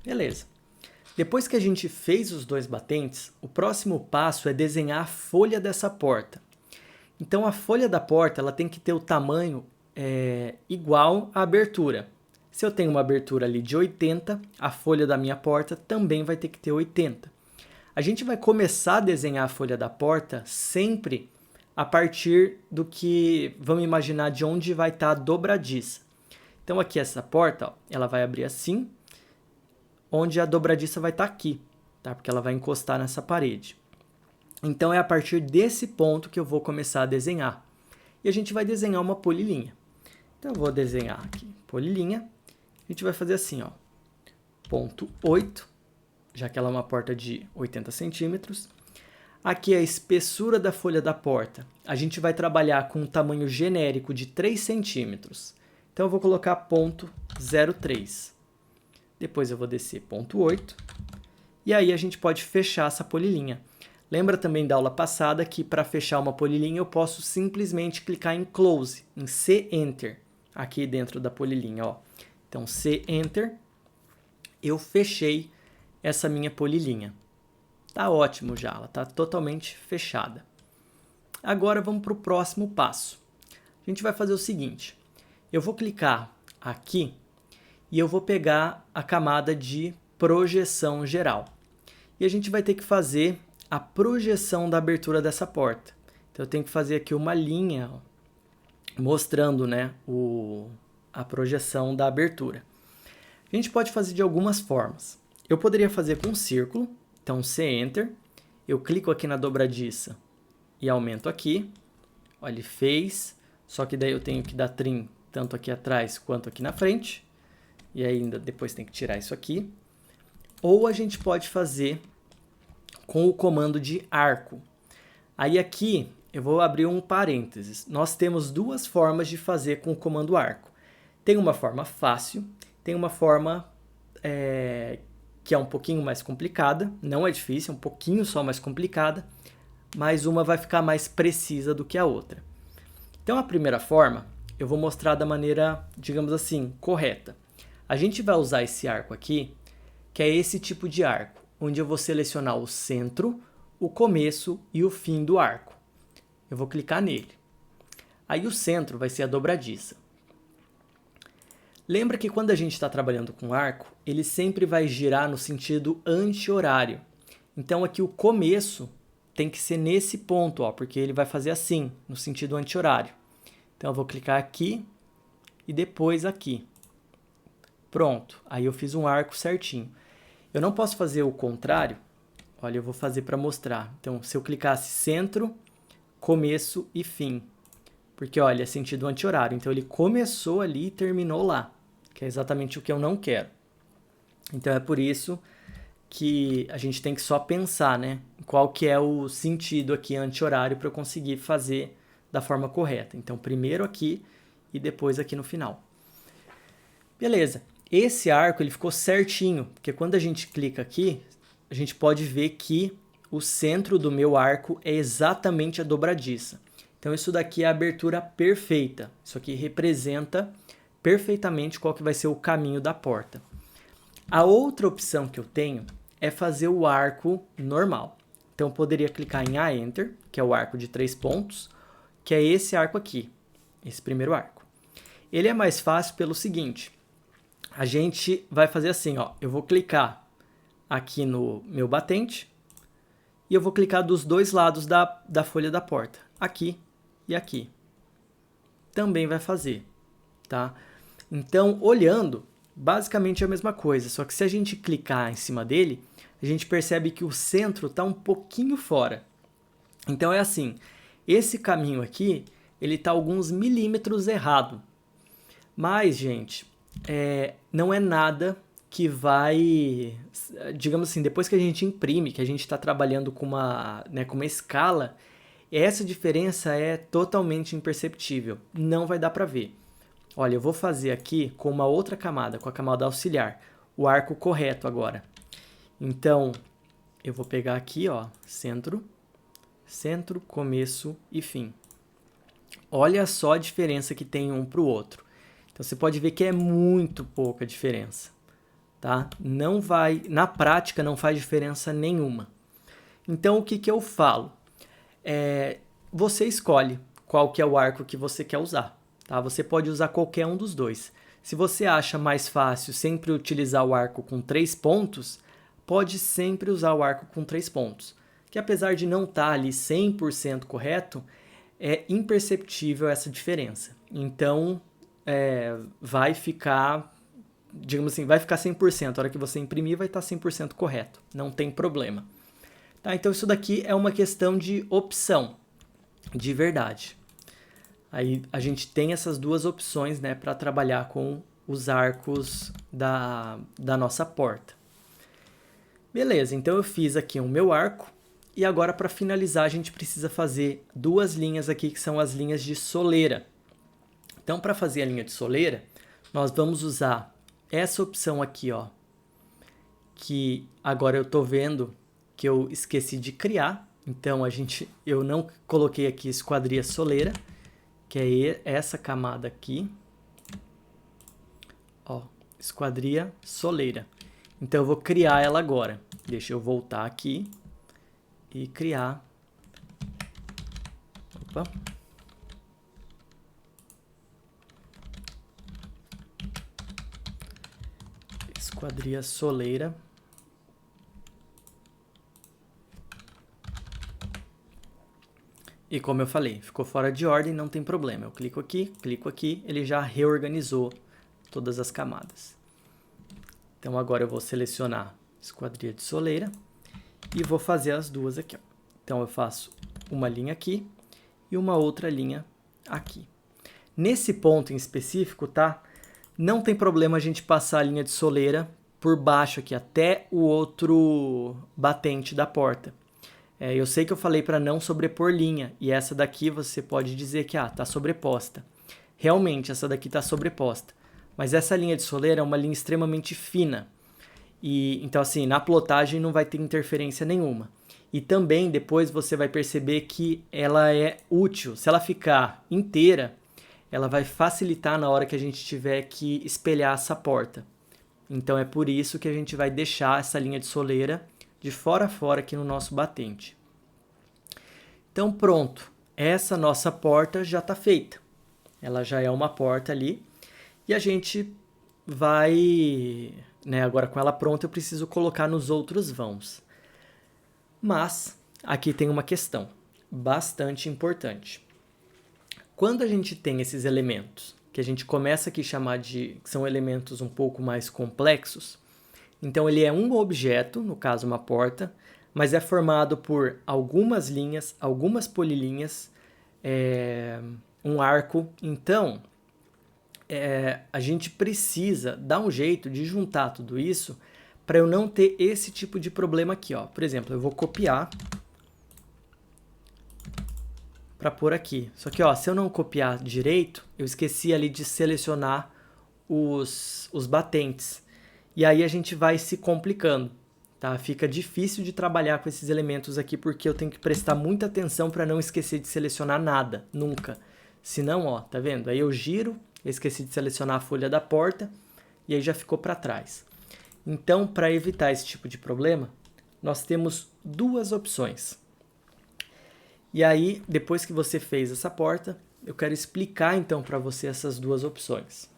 Beleza. Depois que a gente fez os dois batentes, o próximo passo é desenhar a folha dessa porta. Então a folha da porta ela tem que ter o tamanho igual à abertura. Se eu tenho uma abertura ali de 80, a folha da minha porta também vai ter que ter 80. A gente vai começar a desenhar a folha da porta sempre a partir do que, vamos imaginar, de onde vai estar a dobradiça. Então aqui essa porta, ó, ela vai abrir assim, onde a dobradiça vai estar aqui, tá? Porque ela vai encostar nessa parede. Então é a partir desse ponto que eu vou começar a desenhar. E a gente vai desenhar uma polilinha. Então eu vou desenhar aqui, polilinha. A gente vai fazer assim, ó, ponto 8, já que ela é uma porta de 80 centímetros. Aqui é a espessura da folha da porta. A gente vai trabalhar com um tamanho genérico de 3 centímetros. Então eu vou colocar ponto 0,3. Depois eu vou descer ponto 8. E aí a gente pode fechar essa polilinha. Lembra também da aula passada que para fechar uma polilinha eu posso simplesmente clicar em Close, em C Enter, aqui dentro da polilinha, ó. Então C Enter, eu fechei essa minha polilinha. Tá ótimo já, ela tá totalmente fechada. Agora vamos para o próximo passo. A gente vai fazer o seguinte, eu vou clicar aqui e eu vou pegar a camada de projeção geral. E a gente vai ter que fazer a projeção da abertura dessa porta. Então eu tenho que fazer aqui uma linha, ó, mostrando, né, a projeção da abertura. A gente pode fazer de algumas formas. Eu poderia fazer com um círculo, então C Enter, eu clico aqui na dobradiça e aumento aqui. Olha, ele fez, só que daí eu tenho que dar trim tanto aqui atrás quanto aqui na frente. E ainda depois tem que tirar isso aqui. Ou a gente pode fazer com o comando de arco. Aí aqui eu vou abrir um parênteses. Nós temos duas formas de fazer com o comando arco. Tem uma forma fácil, tem uma forma que é um pouquinho mais complicada. Não é difícil, é um pouquinho só mais complicada, mas uma vai ficar mais precisa do que a outra. Então a primeira forma eu vou mostrar da maneira, digamos assim, correta. A gente vai usar esse arco aqui, que é esse tipo de arco, onde eu vou selecionar o centro, o começo e o fim do arco. Eu vou clicar nele. Aí o centro vai ser a dobradiça. Lembra que quando a gente está trabalhando com arco, ele sempre vai girar no sentido anti-horário. Então aqui o começo tem que ser nesse ponto, ó, porque ele vai fazer assim, no sentido anti-horário. Então eu vou clicar aqui e depois aqui. Pronto, aí eu fiz um arco certinho. Eu não posso fazer o contrário. Olha, eu vou fazer para mostrar. Então, se eu clicasse centro, começo e fim. Porque, olha, é sentido anti-horário. Então, ele começou ali e terminou lá. Que é exatamente o que eu não quero. Então, é por isso que a gente tem que só pensar, né? Qual que é o sentido aqui anti-horário para eu conseguir fazer da forma correta. Então, primeiro aqui e depois aqui no final. Beleza. Esse arco ele ficou certinho, porque quando a gente clica aqui, a gente pode ver que o centro do meu arco é exatamente a dobradiça. Então isso daqui é a abertura perfeita. Isso aqui representa perfeitamente qual que vai ser o caminho da porta. A outra opção que eu tenho é fazer o arco normal. Então eu poderia clicar em A Enter, que é o arco de 3 pontos, que é esse arco aqui, esse primeiro arco. Ele é mais fácil pelo seguinte, a gente vai fazer assim, ó, eu vou clicar aqui no meu batente e eu vou clicar dos dois lados da folha da porta, aqui e aqui. Também vai fazer, tá? Então, olhando, basicamente é a mesma coisa, só que se a gente clicar em cima dele, a gente percebe que o centro está um pouquinho fora. Então é assim, esse caminho aqui, ele está alguns milímetros errado. Mas, gente, não é nada que vai, digamos assim, depois que a gente imprime, que a gente está trabalhando com uma escala, essa diferença é totalmente imperceptível, não vai dar para ver. Olha, eu vou fazer aqui com uma outra camada, com a camada auxiliar, o arco correto agora. Então, eu vou pegar aqui, ó, centro, começo e fim. Olha só a diferença que tem um para o outro. Então, você pode ver que é muito pouca diferença, tá? Não vai, na prática, não faz diferença nenhuma. Então, o que que eu falo? Você escolhe qual que é o arco que você quer usar, tá? Você pode usar qualquer um dos dois. Se você acha mais fácil sempre utilizar o arco com 3 pontos, pode sempre usar o arco com 3 pontos. Que apesar de não estar ali 100% correto, é imperceptível essa diferença. Então, vai ficar, digamos assim, vai ficar 100%. A hora que você imprimir vai estar 100% correto, não tem problema. Tá, então isso daqui é uma questão de opção, de verdade. Aí a gente tem essas duas opções, né, para trabalhar com os arcos da nossa porta. Beleza, então eu fiz aqui o meu arco. E agora, para finalizar, a gente precisa fazer duas linhas aqui, que são as linhas de soleira. Então, para fazer a linha de soleira, nós vamos usar essa opção aqui, ó, que agora eu estou vendo que eu esqueci de criar. Então, eu não coloquei aqui esquadria soleira, que é essa camada aqui. Ó, esquadria soleira. Então, eu vou criar ela agora. Deixa eu voltar aqui e criar. Opa. Esquadria soleira. E como eu falei, ficou fora de ordem, não tem problema. Eu clico aqui, ele já reorganizou todas as camadas. Então agora eu vou selecionar esquadria de soleira e vou fazer as duas aqui, ó. Então eu faço uma linha aqui e uma outra linha aqui. Nesse ponto em específico, tá? Não tem problema a gente passar a linha de soleira por baixo aqui, até o outro batente da porta. Eu sei que eu falei para não sobrepor linha, e essa daqui você pode dizer que está sobreposta. Realmente, essa daqui está sobreposta. Mas essa linha de soleira é uma linha extremamente fina. Então, assim, na plotagem não vai ter interferência nenhuma. E também, depois, você vai perceber que ela é útil. Se ela ficar inteira, ela vai facilitar na hora que a gente tiver que espelhar essa porta. Então, é por isso que a gente vai deixar essa linha de soleira de fora a fora aqui no nosso batente. Então, pronto. Essa nossa porta já está feita. Ela já é uma porta ali. E a gente vai... agora com ela pronta, eu preciso colocar nos outros vãos. Mas, aqui tem uma questão bastante importante. Quando a gente tem esses elementos, que a gente começa aqui a chamar que são elementos um pouco mais complexos, então ele é um objeto, no caso uma porta, mas é formado por algumas linhas, algumas polilinhas, um arco. Então, a gente precisa dar um jeito de juntar tudo isso para eu não ter esse tipo de problema aqui, ó. Por exemplo, eu vou copiar para pôr aqui. Só que, ó, se eu não copiar direito, eu esqueci ali de selecionar os batentes. E aí a gente vai se complicando, tá? Fica difícil de trabalhar com esses elementos aqui porque eu tenho que prestar muita atenção para não esquecer de selecionar nada, nunca. Senão, ó, tá vendo? Aí eu giro, eu esqueci de selecionar a folha da porta e aí já ficou para trás. Então, para evitar esse tipo de problema, nós temos duas opções. E aí, depois que você fez essa porta, eu quero explicar então para você essas duas opções.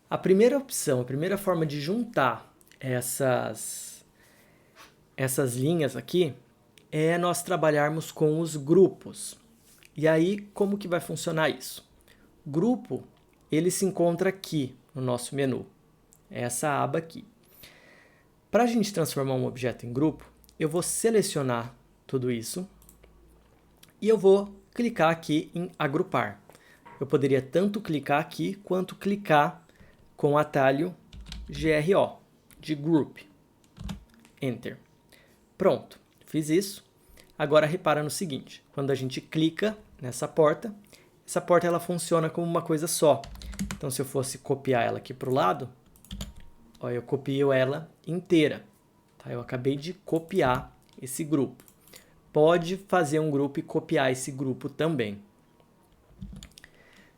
A primeira opção, a primeira forma de juntar essas linhas aqui é nós trabalharmos com os grupos. E aí, como que vai funcionar isso? Grupo, ele se encontra aqui no nosso menu, essa aba aqui. Para a gente transformar um objeto em grupo, eu vou selecionar tudo isso e eu vou clicar aqui em agrupar. Eu poderia tanto clicar aqui quanto clicar com o atalho GRO, de Group. Enter. Pronto, fiz isso. Agora repara no seguinte, quando a gente clica nessa porta, essa porta ela funciona como uma coisa só. Então se eu fosse copiar ela aqui para o lado, ó, eu copio ela inteira. Tá? Eu acabei de copiar esse grupo. Pode fazer um grupo e copiar esse grupo também.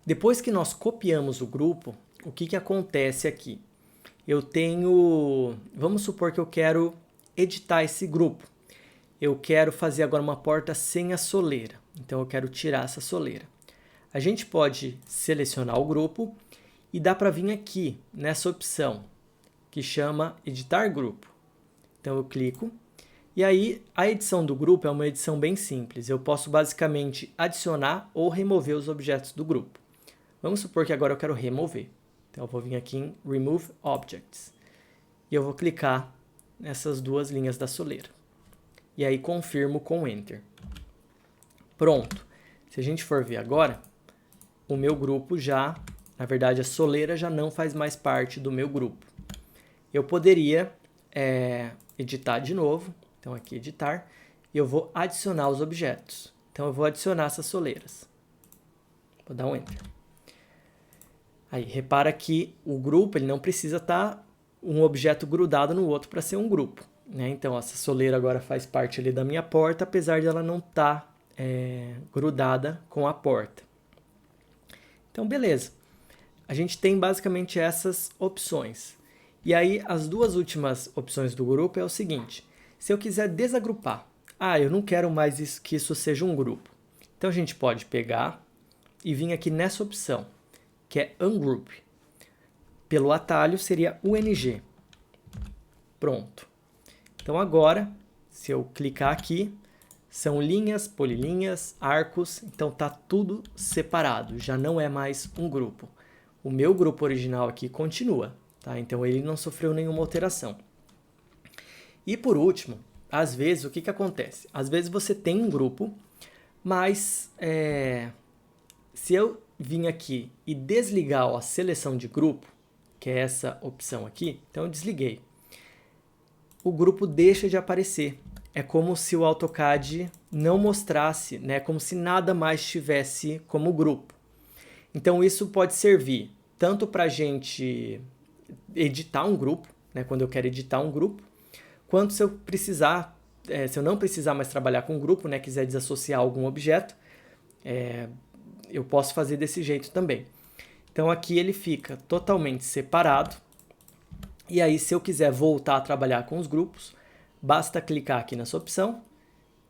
Depois que nós copiamos o grupo, o que acontece aqui? Eu tenho... Vamos supor que eu quero editar esse grupo. Eu quero fazer agora uma porta sem a soleira. Então eu quero tirar essa soleira. A gente pode selecionar o grupo e dá para vir aqui nessa opção que chama editar grupo. Então eu clico e aí a edição do grupo é uma edição bem simples. Eu posso basicamente adicionar ou remover os objetos do grupo. Vamos supor que agora eu quero remover. Então eu vou vir aqui em Remove Objects. E eu vou clicar nessas duas linhas da soleira. E aí confirmo com Enter. Pronto. Se a gente for ver agora, o meu grupo já, na verdade a soleira já não faz mais parte do meu grupo. Eu poderia editar de novo. Então aqui editar. E eu vou adicionar os objetos. Então eu vou adicionar essas soleiras. Vou dar um Enter. Aí, repara que o grupo ele não precisa estar um objeto grudado no outro para ser um grupo, né? Então, essa soleira agora faz parte ali da minha porta, apesar de ela não estar grudada com a porta. Então, beleza. A gente tem basicamente essas opções. E aí, as duas últimas opções do grupo é o seguinte. Se eu quiser desagrupar, eu não quero mais que isso seja um grupo. Então, a gente pode pegar e vir aqui nessa opção, que é Ungroup. Pelo atalho seria UNG. Pronto. Então agora, se eu clicar aqui, são linhas, polilinhas, arcos, então tá tudo separado, já não é mais um grupo. O meu grupo original aqui continua, tá? Então ele não sofreu nenhuma alteração. E por último, às vezes o que acontece? Às vezes você tem um grupo, mas se eu vim aqui e desligar a seleção de grupo, que é essa opção aqui, então eu desliguei. O grupo deixa de aparecer. É como se o AutoCAD não mostrasse, né? Como se nada mais tivesse como grupo. Então isso pode servir tanto para a gente editar um grupo, né? Quando eu quero editar um grupo, quanto se eu precisar, se eu não precisar mais trabalhar com um grupo, né? Quiser desassociar algum objeto, eu posso fazer desse jeito também. Então aqui ele fica totalmente separado. E aí se eu quiser voltar a trabalhar com os grupos, basta clicar aqui nessa opção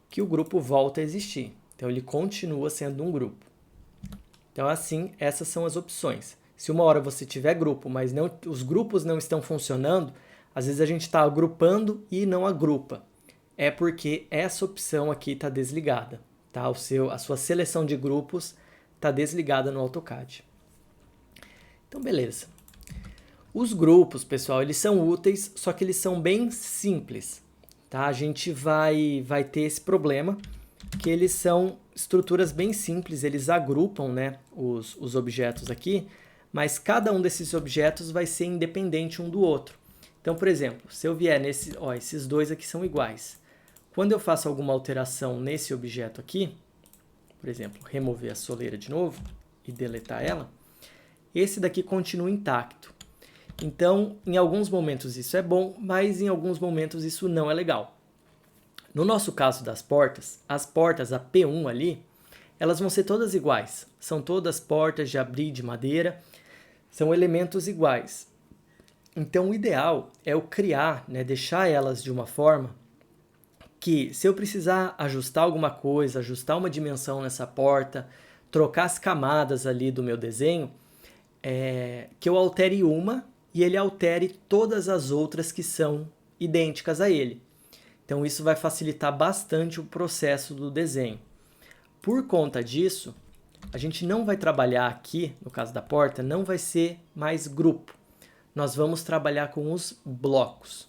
que o grupo volta a existir. Então ele continua sendo um grupo. Então assim, essas são as opções. Se uma hora você tiver grupo, mas os grupos não estão funcionando, às vezes a gente está agrupando e não agrupa. É porque essa opção aqui está desligada. Tá? A sua seleção de grupos está desligada no AutoCAD. Então, beleza. Os grupos, pessoal, eles são úteis, só que eles são bem simples. Tá? A gente vai ter esse problema, que eles são estruturas bem simples, eles agrupam, né, os objetos aqui, mas cada um desses objetos vai ser independente um do outro. Então, por exemplo, se eu vier esses dois aqui são iguais. Quando eu faço alguma alteração nesse objeto aqui, por exemplo, remover a soleira de novo e deletar ela, esse daqui continua intacto. Então, em alguns momentos isso é bom, mas em alguns momentos isso não é legal. No nosso caso das portas, as portas, a P1 ali, elas vão ser todas iguais. São todas portas de abrir de madeira, são elementos iguais. Então, o ideal é eu criar, né, deixar elas de uma forma que, se eu precisar ajustar alguma coisa, ajustar uma dimensão nessa porta, trocar as camadas ali do meu desenho, que eu altere uma e ele altere todas as outras que são idênticas a ele. Então isso vai facilitar bastante o processo do desenho. Por conta disso, a gente não vai trabalhar aqui, no caso da porta, não vai ser mais grupo. Nós vamos trabalhar com os blocos.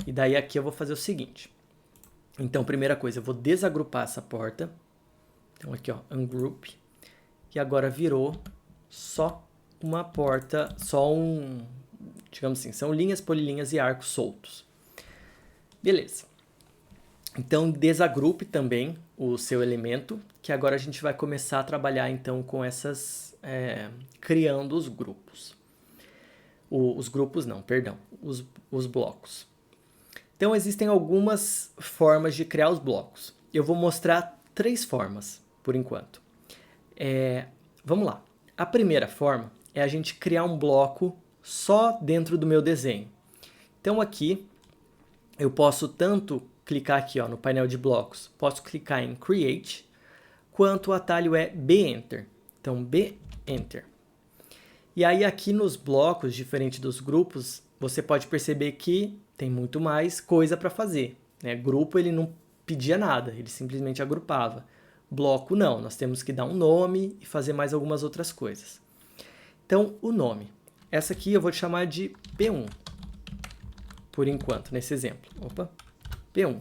E daí aqui eu vou fazer o seguinte. Então, primeira coisa, eu vou desagrupar essa porta. Então aqui, ó, Ungroup. E agora virou só uma porta, digamos assim, são linhas, polilinhas e arcos soltos. Beleza. Então, desagrupe também o seu elemento, que agora a gente vai começar a trabalhar então com criando os grupos. Os grupos não, perdão, os blocos. Então, existem algumas formas de criar os blocos. Eu vou mostrar 3 formas, por enquanto. Vamos lá. A primeira forma é a gente criar um bloco só dentro do meu desenho. Então, aqui, eu posso tanto clicar aqui no painel de blocos, posso clicar em Create, quanto o atalho é B-Enter. Então, B-Enter. E aí, aqui nos blocos, diferente dos grupos, você pode perceber que tem muito mais coisa para fazer. Né? Grupo, ele não pedia nada, ele simplesmente agrupava. Bloco, não, nós temos que dar um nome e fazer mais algumas outras coisas. Então, o nome. Essa aqui eu vou chamar de P1, por enquanto, nesse exemplo. Opa, P1.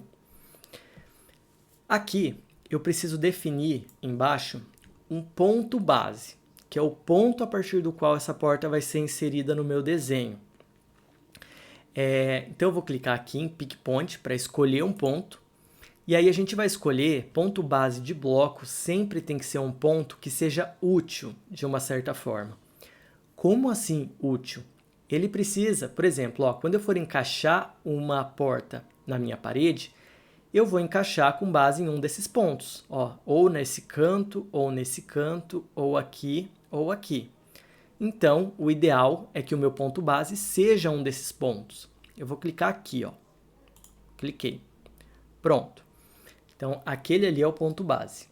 Aqui, eu preciso definir embaixo um ponto base, que é o ponto a partir do qual essa porta vai ser inserida no meu desenho. Então, eu vou clicar aqui em Pick Point para escolher um ponto. E aí a gente vai escolher ponto base de bloco, sempre tem que ser um ponto que seja útil de uma certa forma. Como assim útil? Ele precisa, por exemplo, quando eu for encaixar uma porta na minha parede, eu vou encaixar com base em um desses pontos, ou nesse canto, ou aqui, ou aqui. Então, o ideal é que o meu ponto base seja um desses pontos. Eu vou clicar aqui, cliquei. Pronto. Então, aquele ali é o ponto base.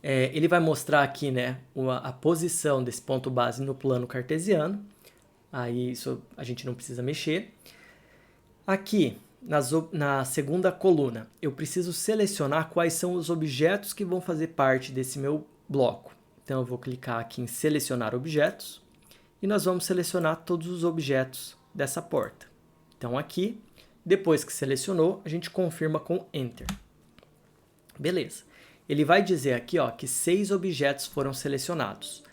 Ele vai mostrar aqui, né, a posição desse ponto base no plano cartesiano. Aí isso a gente não precisa mexer. Aqui, na segunda coluna, eu preciso selecionar quais são os objetos que vão fazer parte desse meu bloco. Então, eu vou clicar aqui em selecionar objetos e nós vamos selecionar todos os objetos dessa porta. Então, aqui, depois que selecionou, a gente confirma com Enter. Beleza. Ele vai dizer aqui que 6 objetos foram selecionados.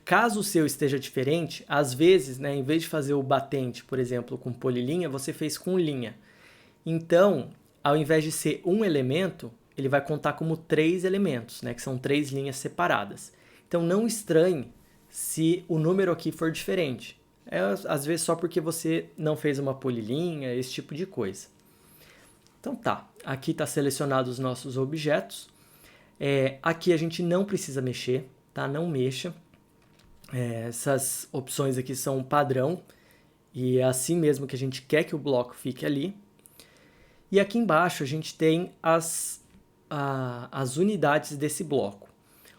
Caso o seu esteja diferente, às vezes, né, em vez de fazer o batente, por exemplo, com polilinha, você fez com linha. Então, ao invés de ser um elemento, ele vai contar como 3 elementos, né, que são 3 linhas separadas. Então, não estranhe se o número aqui for diferente. Às vezes só porque você não fez uma polilinha, esse tipo de coisa. Então tá, aqui está selecionados os nossos objetos. Aqui a gente não precisa mexer, tá? Não mexa. Essas opções aqui são padrão e é assim mesmo que a gente quer que o bloco fique ali. E aqui embaixo a gente tem as unidades desse bloco.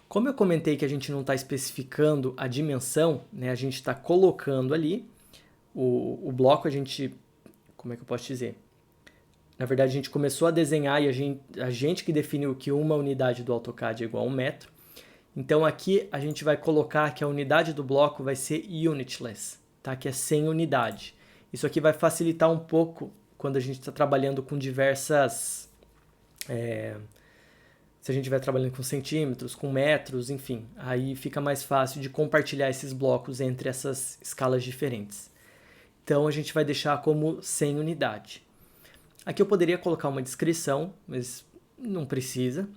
Como eu comentei que a gente não está especificando a dimensão, né? A gente está colocando ali o bloco, como é que eu posso dizer? Na verdade, a gente começou a desenhar e a gente que definiu que uma unidade do AutoCAD é igual a 1 metro. Então, aqui a gente vai colocar que a unidade do bloco vai ser unitless, tá? Que é sem unidade. Isso aqui vai facilitar um pouco quando a gente está trabalhando com diversas... se a gente estiver trabalhando com centímetros, com metros, enfim. Aí fica mais fácil de compartilhar esses blocos entre essas escalas diferentes. Então, a gente vai deixar como sem unidade. Aqui eu poderia colocar uma descrição, mas não precisa.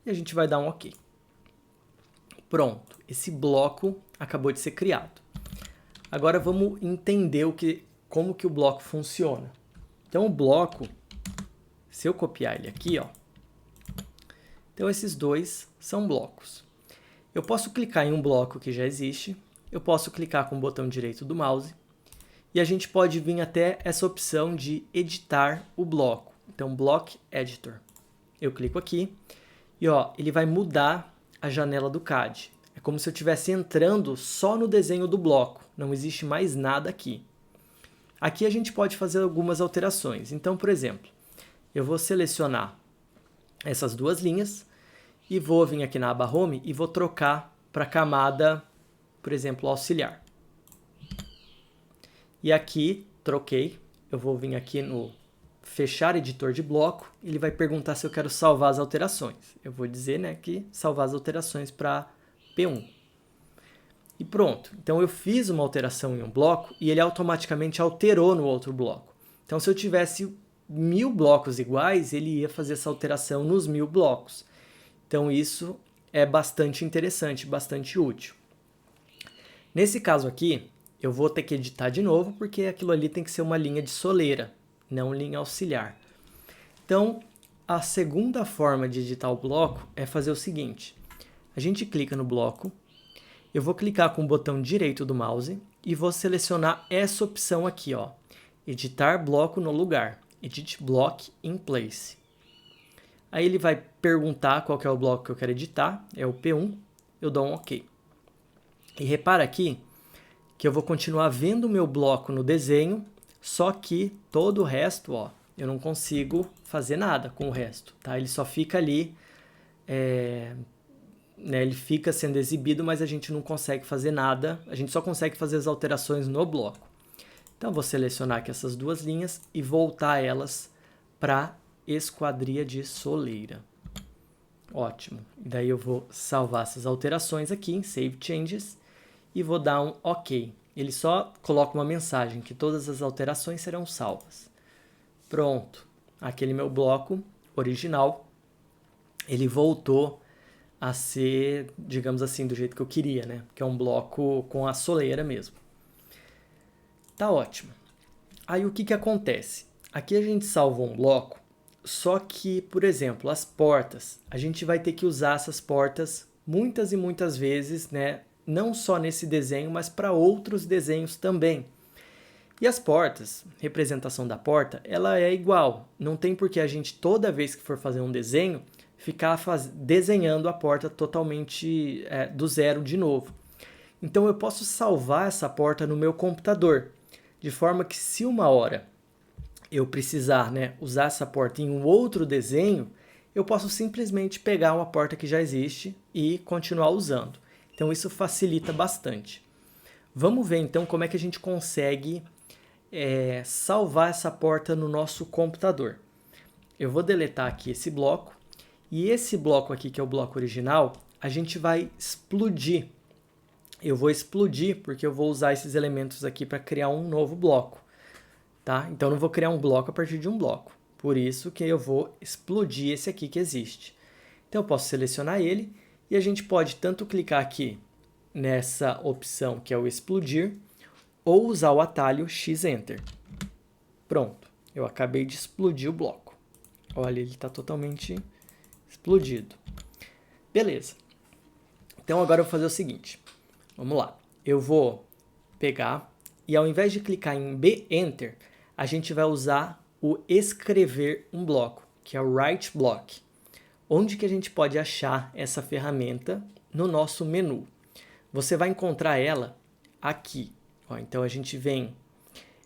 E a gente vai dar um OK. Pronto, esse bloco acabou de ser criado. Agora vamos entender como que o bloco funciona. Então o bloco, se eu copiar ele aqui, então esses dois são blocos. Eu posso clicar em um bloco que já existe, eu posso clicar com o botão direito do mouse, e a gente pode vir até essa opção de editar o bloco. Então, Block Editor. Eu clico aqui e ele vai mudar a janela do CAD. É como se eu estivesse entrando só no desenho do bloco. Não existe mais nada aqui. Aqui a gente pode fazer algumas alterações. Então, por exemplo, eu vou selecionar essas duas linhas e vou vir aqui na aba Home e vou trocar para a camada, por exemplo, auxiliar. E aqui, troquei, eu vou vir aqui no fechar editor de bloco, ele vai perguntar se eu quero salvar as alterações. Eu vou dizer, né, que salvar as alterações para P1. E pronto, então eu fiz uma alteração em um bloco e ele automaticamente alterou no outro bloco. Então se eu tivesse 1000 blocos iguais, ele ia fazer essa alteração nos 1000 blocos. Então isso é bastante interessante, bastante útil. Nesse caso aqui, eu vou ter que editar de novo, porque aquilo ali tem que ser uma linha de soleira, não linha auxiliar. Então, a segunda forma de editar o bloco é fazer o seguinte. A gente clica no bloco, eu vou clicar com o botão direito do mouse e vou selecionar essa opção aqui, editar bloco no lugar, Edit Block in Place. Aí ele vai perguntar qual que é o bloco que eu quero editar, é o P1, eu dou um OK. E repara aqui que eu vou continuar vendo o meu bloco no desenho, só que todo o resto, eu não consigo fazer nada com o resto, tá? Ele só fica ali né, ele fica sendo exibido, mas a gente não consegue fazer nada, a gente só consegue fazer as alterações no bloco. Então, vou selecionar aqui essas duas linhas e voltar elas para esquadria de soleira. Ótimo. E daí eu vou salvar essas alterações aqui em Save Changes e vou dar um OK. Ele só coloca uma mensagem que todas as alterações serão salvas. Pronto. Aquele meu bloco original, ele voltou a ser, digamos assim, do jeito que eu queria, né? Que é um bloco com a soleira mesmo. Tá ótimo. Aí o que acontece? Aqui a gente salvou um bloco, só que, por exemplo, as portas, a gente vai ter que usar essas portas muitas e muitas vezes, né? Não só nesse desenho, mas para outros desenhos também. E as portas, representação da porta, ela é igual. Não tem por que a gente, toda vez que for fazer um desenho, ficar desenhando a porta totalmente do zero de novo. Então eu posso salvar essa porta no meu computador, de forma que se uma hora eu precisar, né, usar essa porta em um outro desenho, eu posso simplesmente pegar uma porta que já existe e continuar usando. Então isso facilita bastante. Vamos ver então como é que a gente consegue salvar essa porta no nosso computador. Eu vou deletar aqui esse bloco, e esse bloco aqui, que é o bloco original, a gente vai explodir. Eu vou explodir porque eu vou usar esses elementos aqui para criar um novo bloco. Tá? Então, eu não vou criar um bloco a partir de um bloco. Por isso que eu vou explodir esse aqui que existe. Então, eu posso selecionar ele e a gente pode tanto clicar aqui nessa opção que é o explodir ou usar o atalho X-Enter. Pronto, eu acabei de explodir o bloco. Olha, ele está totalmente explodido. Beleza. Então, agora eu vou fazer o seguinte. Vamos lá. Eu vou pegar e ao invés de clicar em B-Enter, a gente vai usar o escrever um bloco, que é o Write Block. Onde que a gente pode achar essa ferramenta? No nosso menu. Você vai encontrar ela aqui. Ó, então, a gente vem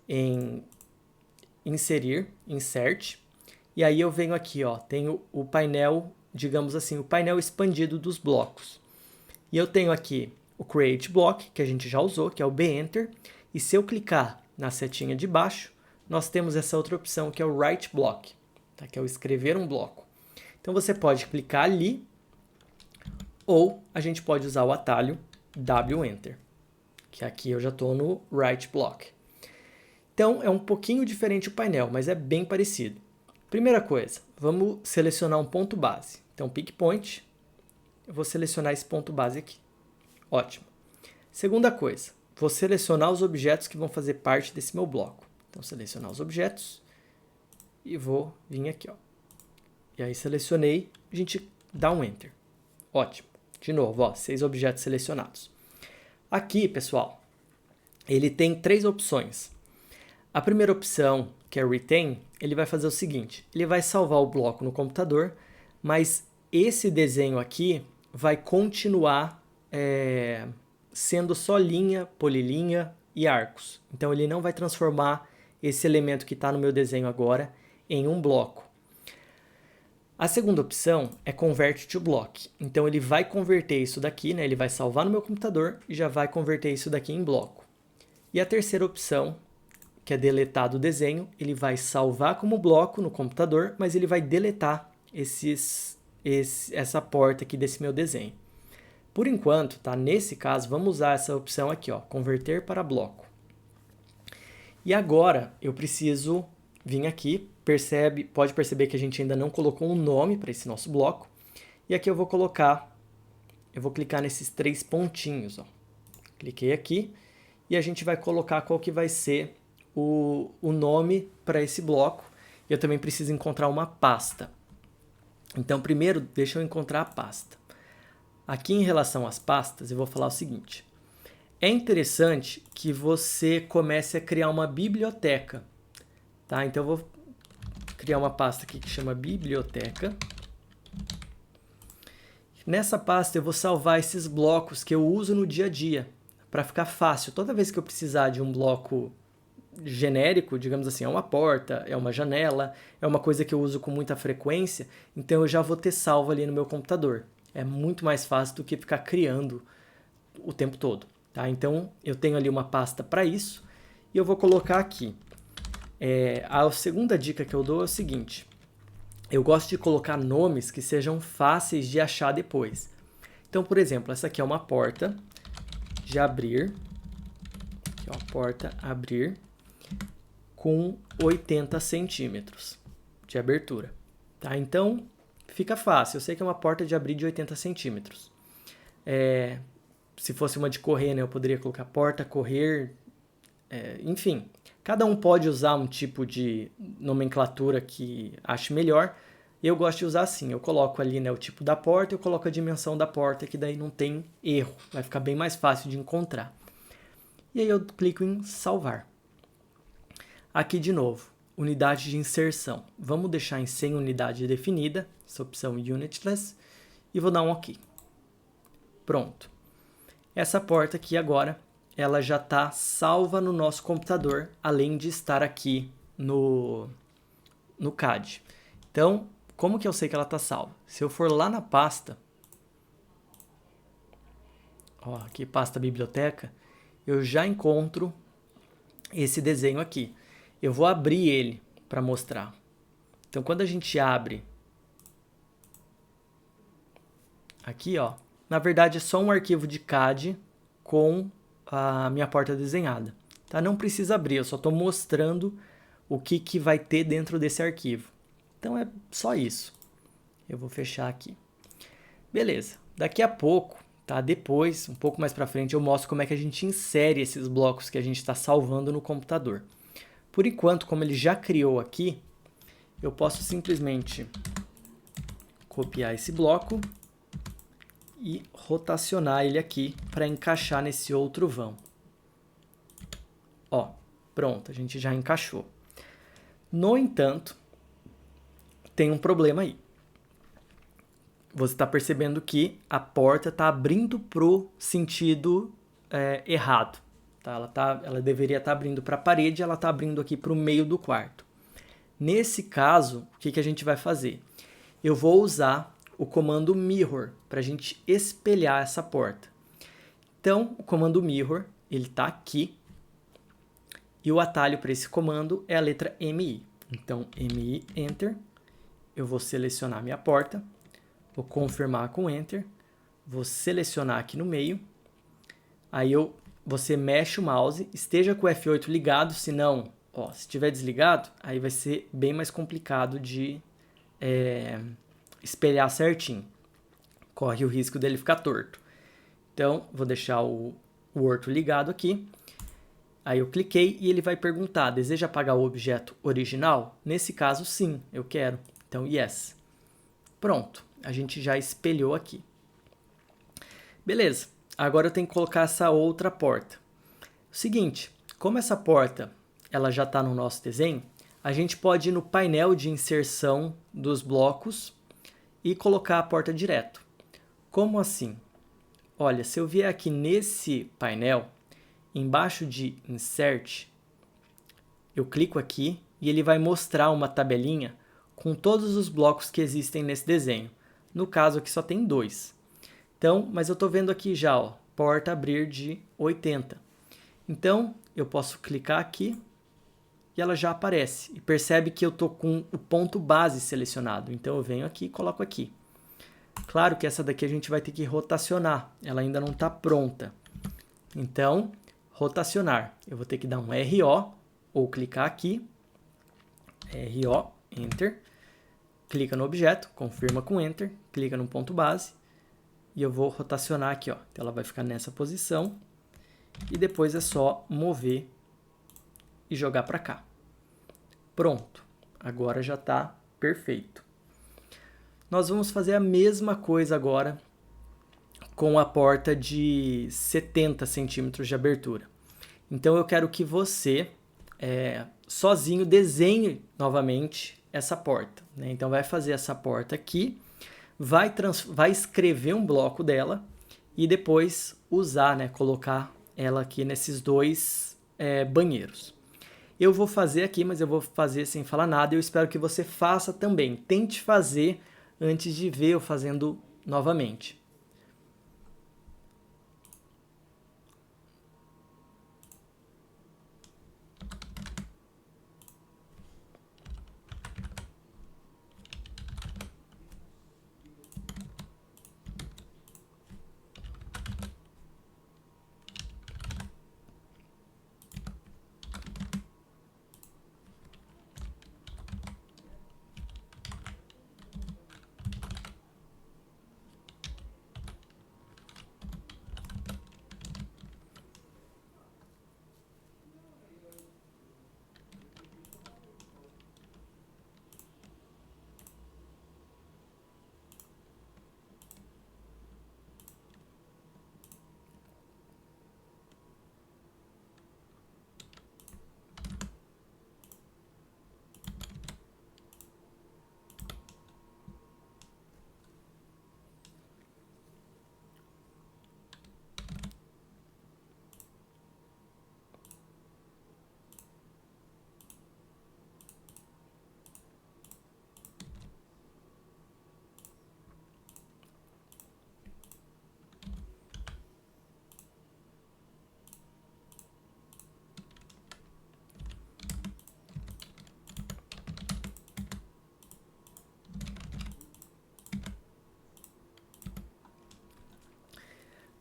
em Inserir, Insert, e aí eu venho aqui, ó, tenho o painel, digamos assim, o painel expandido dos blocos. E eu tenho aqui o Create Block, que a gente já usou, que é o B-Enter, e se eu clicar na setinha de baixo, nós temos essa outra opção, que é o Write Block, tá? Que é o escrever um bloco. Então, você pode clicar ali, ou a gente pode usar o atalho W-Enter, que aqui eu já estou no Write Block. Então, é um pouquinho diferente o painel, mas é bem parecido. Primeira coisa, vamos selecionar um ponto base. Então, Pick Point, eu vou selecionar esse ponto base aqui. Ótimo. Segunda coisa, vou selecionar os objetos que vão fazer parte desse meu bloco. Então, selecionar os objetos e vou vir aqui, ó. E aí, selecionei, a gente dá um Enter. Ótimo. De novo, ó, 6 objetos selecionados. Aqui, pessoal, ele tem 3 opções. A primeira opção, que é Retain, ele vai fazer o seguinte, ele vai salvar o bloco no computador, mas esse desenho aqui vai continuar sendo só linha, polilinha e arcos. Então, ele não vai transformar esse elemento que está no meu desenho agora em um bloco. A segunda opção é Convert to Block. Então, ele vai converter isso daqui, né? Ele vai salvar no meu computador e já vai converter isso daqui em bloco. E a terceira opção, que é deletar do desenho, ele vai salvar como bloco no computador, mas ele vai deletar essa porta aqui desse meu desenho. Por enquanto, tá? Nesse caso, vamos usar essa opção aqui, ó, converter para bloco. E agora eu preciso vir aqui, pode perceber que a gente ainda não colocou um nome para esse nosso bloco. E aqui eu vou clicar nesses 3 pontinhos, ó. Cliquei aqui e a gente vai colocar qual que vai ser o nome para esse bloco. Eu também preciso encontrar uma pasta. Então, primeiro, deixa eu encontrar a pasta. Aqui, em relação às pastas, eu vou falar o seguinte. É interessante que você comece a criar uma biblioteca. Tá? Então, eu vou criar uma pasta aqui que chama Biblioteca. Nessa pasta, eu vou salvar esses blocos que eu uso no dia a dia, para ficar fácil. Toda vez que eu precisar de um bloco genérico, digamos assim, é uma porta, é uma janela, é uma coisa que eu uso com muita frequência, então eu já vou ter salvo ali no meu computador. É muito mais fácil do que ficar criando o tempo todo, tá? Então, eu tenho ali uma pasta para isso e eu vou colocar aqui. A segunda dica que eu dou é o seguinte: eu gosto de colocar nomes que sejam fáceis de achar depois. Então, por exemplo, essa aqui é uma porta de abrir, aqui, ó, porta abrir com 80 centímetros de abertura, tá? Então, fica fácil. Eu sei que é uma porta de abrir de 80 centímetros. Se fosse uma de correr, né, eu poderia colocar porta, correr, enfim. Cada um pode usar um tipo de nomenclatura que ache melhor. Eu gosto de usar assim, eu coloco ali, né, o tipo da porta, eu coloco a dimensão da porta, que daí não tem erro, vai ficar bem mais fácil de encontrar. E aí eu clico em salvar. Aqui de novo, unidade de inserção. Vamos deixar em sem unidade definida, essa opção Unitless, e vou dar um OK. Pronto. Essa porta aqui agora, ela já está salva no nosso computador, além de estar aqui no CAD. Então, como que eu sei que ela está salva? Se eu for lá na pasta, ó, aqui pasta biblioteca, eu já encontro esse desenho aqui. Eu vou abrir ele para mostrar. Então, quando a gente abre aqui, ó, na verdade é só um arquivo de CAD com a minha porta desenhada. Tá? Não precisa abrir, eu só estou mostrando o que vai ter dentro desse arquivo. Então é só isso. Eu vou fechar aqui. Beleza. Daqui a pouco, tá? Depois, um pouco mais para frente, eu mostro como é que a gente insere esses blocos que a gente está salvando no computador. Por enquanto, como ele já criou aqui, eu posso simplesmente copiar esse bloco e rotacionar ele aqui para encaixar nesse outro vão. Ó, pronto, a gente já encaixou. No entanto, tem um problema aí. Você está percebendo que a porta está abrindo para o sentido errado. Tá? Ela deveria estar abrindo para a parede, ela está abrindo aqui para o meio do quarto. Nesse caso, o que a gente vai fazer? Eu vou usar o comando mirror para a gente espelhar essa porta. Então, o comando mirror, ele está aqui. E o atalho para esse comando é a letra MI. Então, MI, Enter. Eu vou selecionar minha porta. Vou confirmar com Enter. Vou selecionar aqui no meio. Aí você mexe o mouse. Esteja com o F8 ligado, senão, ó, se estiver desligado, aí vai ser bem mais complicado de espelhar certinho. Corre o risco dele ficar torto. Então, vou deixar o orto ligado aqui. Aí eu cliquei e ele vai perguntar, deseja apagar o objeto original? Nesse caso, sim, eu quero. Então, yes. Pronto, a gente já espelhou aqui. Beleza, agora eu tenho que colocar essa outra porta. O seguinte, como essa porta ela já está no nosso desenho, a gente pode ir no painel de inserção dos blocos e colocar a porta direto. Como assim? Olha, se eu vier aqui nesse painel, embaixo de Insert, eu clico aqui e ele vai mostrar uma tabelinha com todos os blocos que existem nesse desenho. No caso aqui só tem 2. Então, mas eu estou vendo aqui já, ó, porta abrir de 80. Então, eu posso clicar aqui e ela já aparece. E percebe que eu estou com o ponto base selecionado. Então, eu venho aqui e coloco aqui. Claro que essa daqui a gente vai ter que rotacionar. Ela ainda não está pronta. Então, rotacionar. Eu vou ter que dar um RO ou clicar aqui. RO, Enter. Clica no objeto, confirma com Enter. Clica no ponto base. E eu vou rotacionar aqui, ó. Então, ela vai ficar nessa posição. E depois é só mover e jogar para cá. Pronto. Agora já está perfeito. Nós vamos fazer a mesma coisa agora com a porta de 70 centímetros de abertura. Então eu quero que você, sozinho, desenhe novamente essa porta. Né? Então vai fazer essa porta aqui, vai escrever um bloco dela e depois usar, né, colocar ela aqui nesses dois banheiros. Eu vou fazer aqui, mas eu vou fazer sem falar nada. Eu espero que você faça também. Tente fazer antes de ver eu fazendo novamente.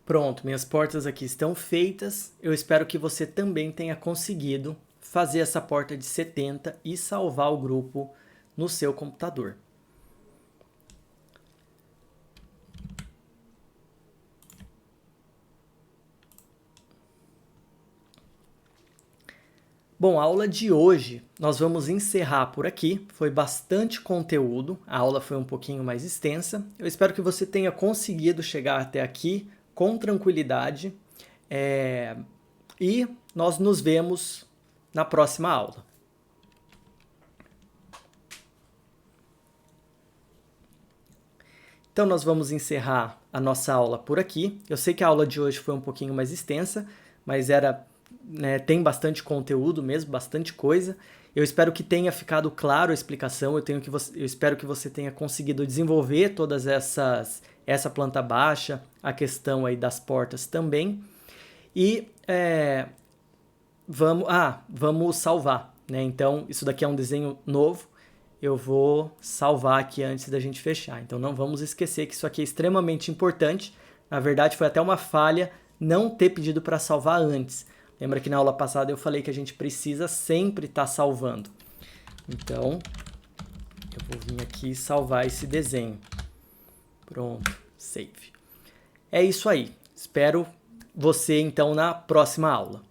Pronto, minhas portas aqui estão feitas. Eu espero que você também tenha conseguido fazer essa porta de 70 e salvar o grupo no seu computador. Bom, a aula de hoje nós vamos encerrar por aqui. Foi bastante conteúdo, a aula foi um pouquinho mais extensa. Eu espero que você tenha conseguido chegar até aqui com tranquilidade e nós nos vemos na próxima aula. Então nós vamos encerrar a nossa aula por aqui. Eu sei que a aula de hoje foi um pouquinho mais extensa, mas tem bastante conteúdo mesmo, bastante coisa. Eu espero que tenha ficado claro a explicação, eu espero que você tenha conseguido desenvolver todas essa planta baixa, a questão aí das portas também. E vamos salvar, né? Então, isso daqui é um desenho novo, eu vou salvar aqui antes da gente fechar. Então, não vamos esquecer que isso aqui é extremamente importante. Na verdade, foi até uma falha não ter pedido para salvar antes. Lembra que na aula passada eu falei que a gente precisa sempre estar salvando. Então, eu vou vir aqui salvar esse desenho. Pronto, save. É isso aí. Espero você então na próxima aula.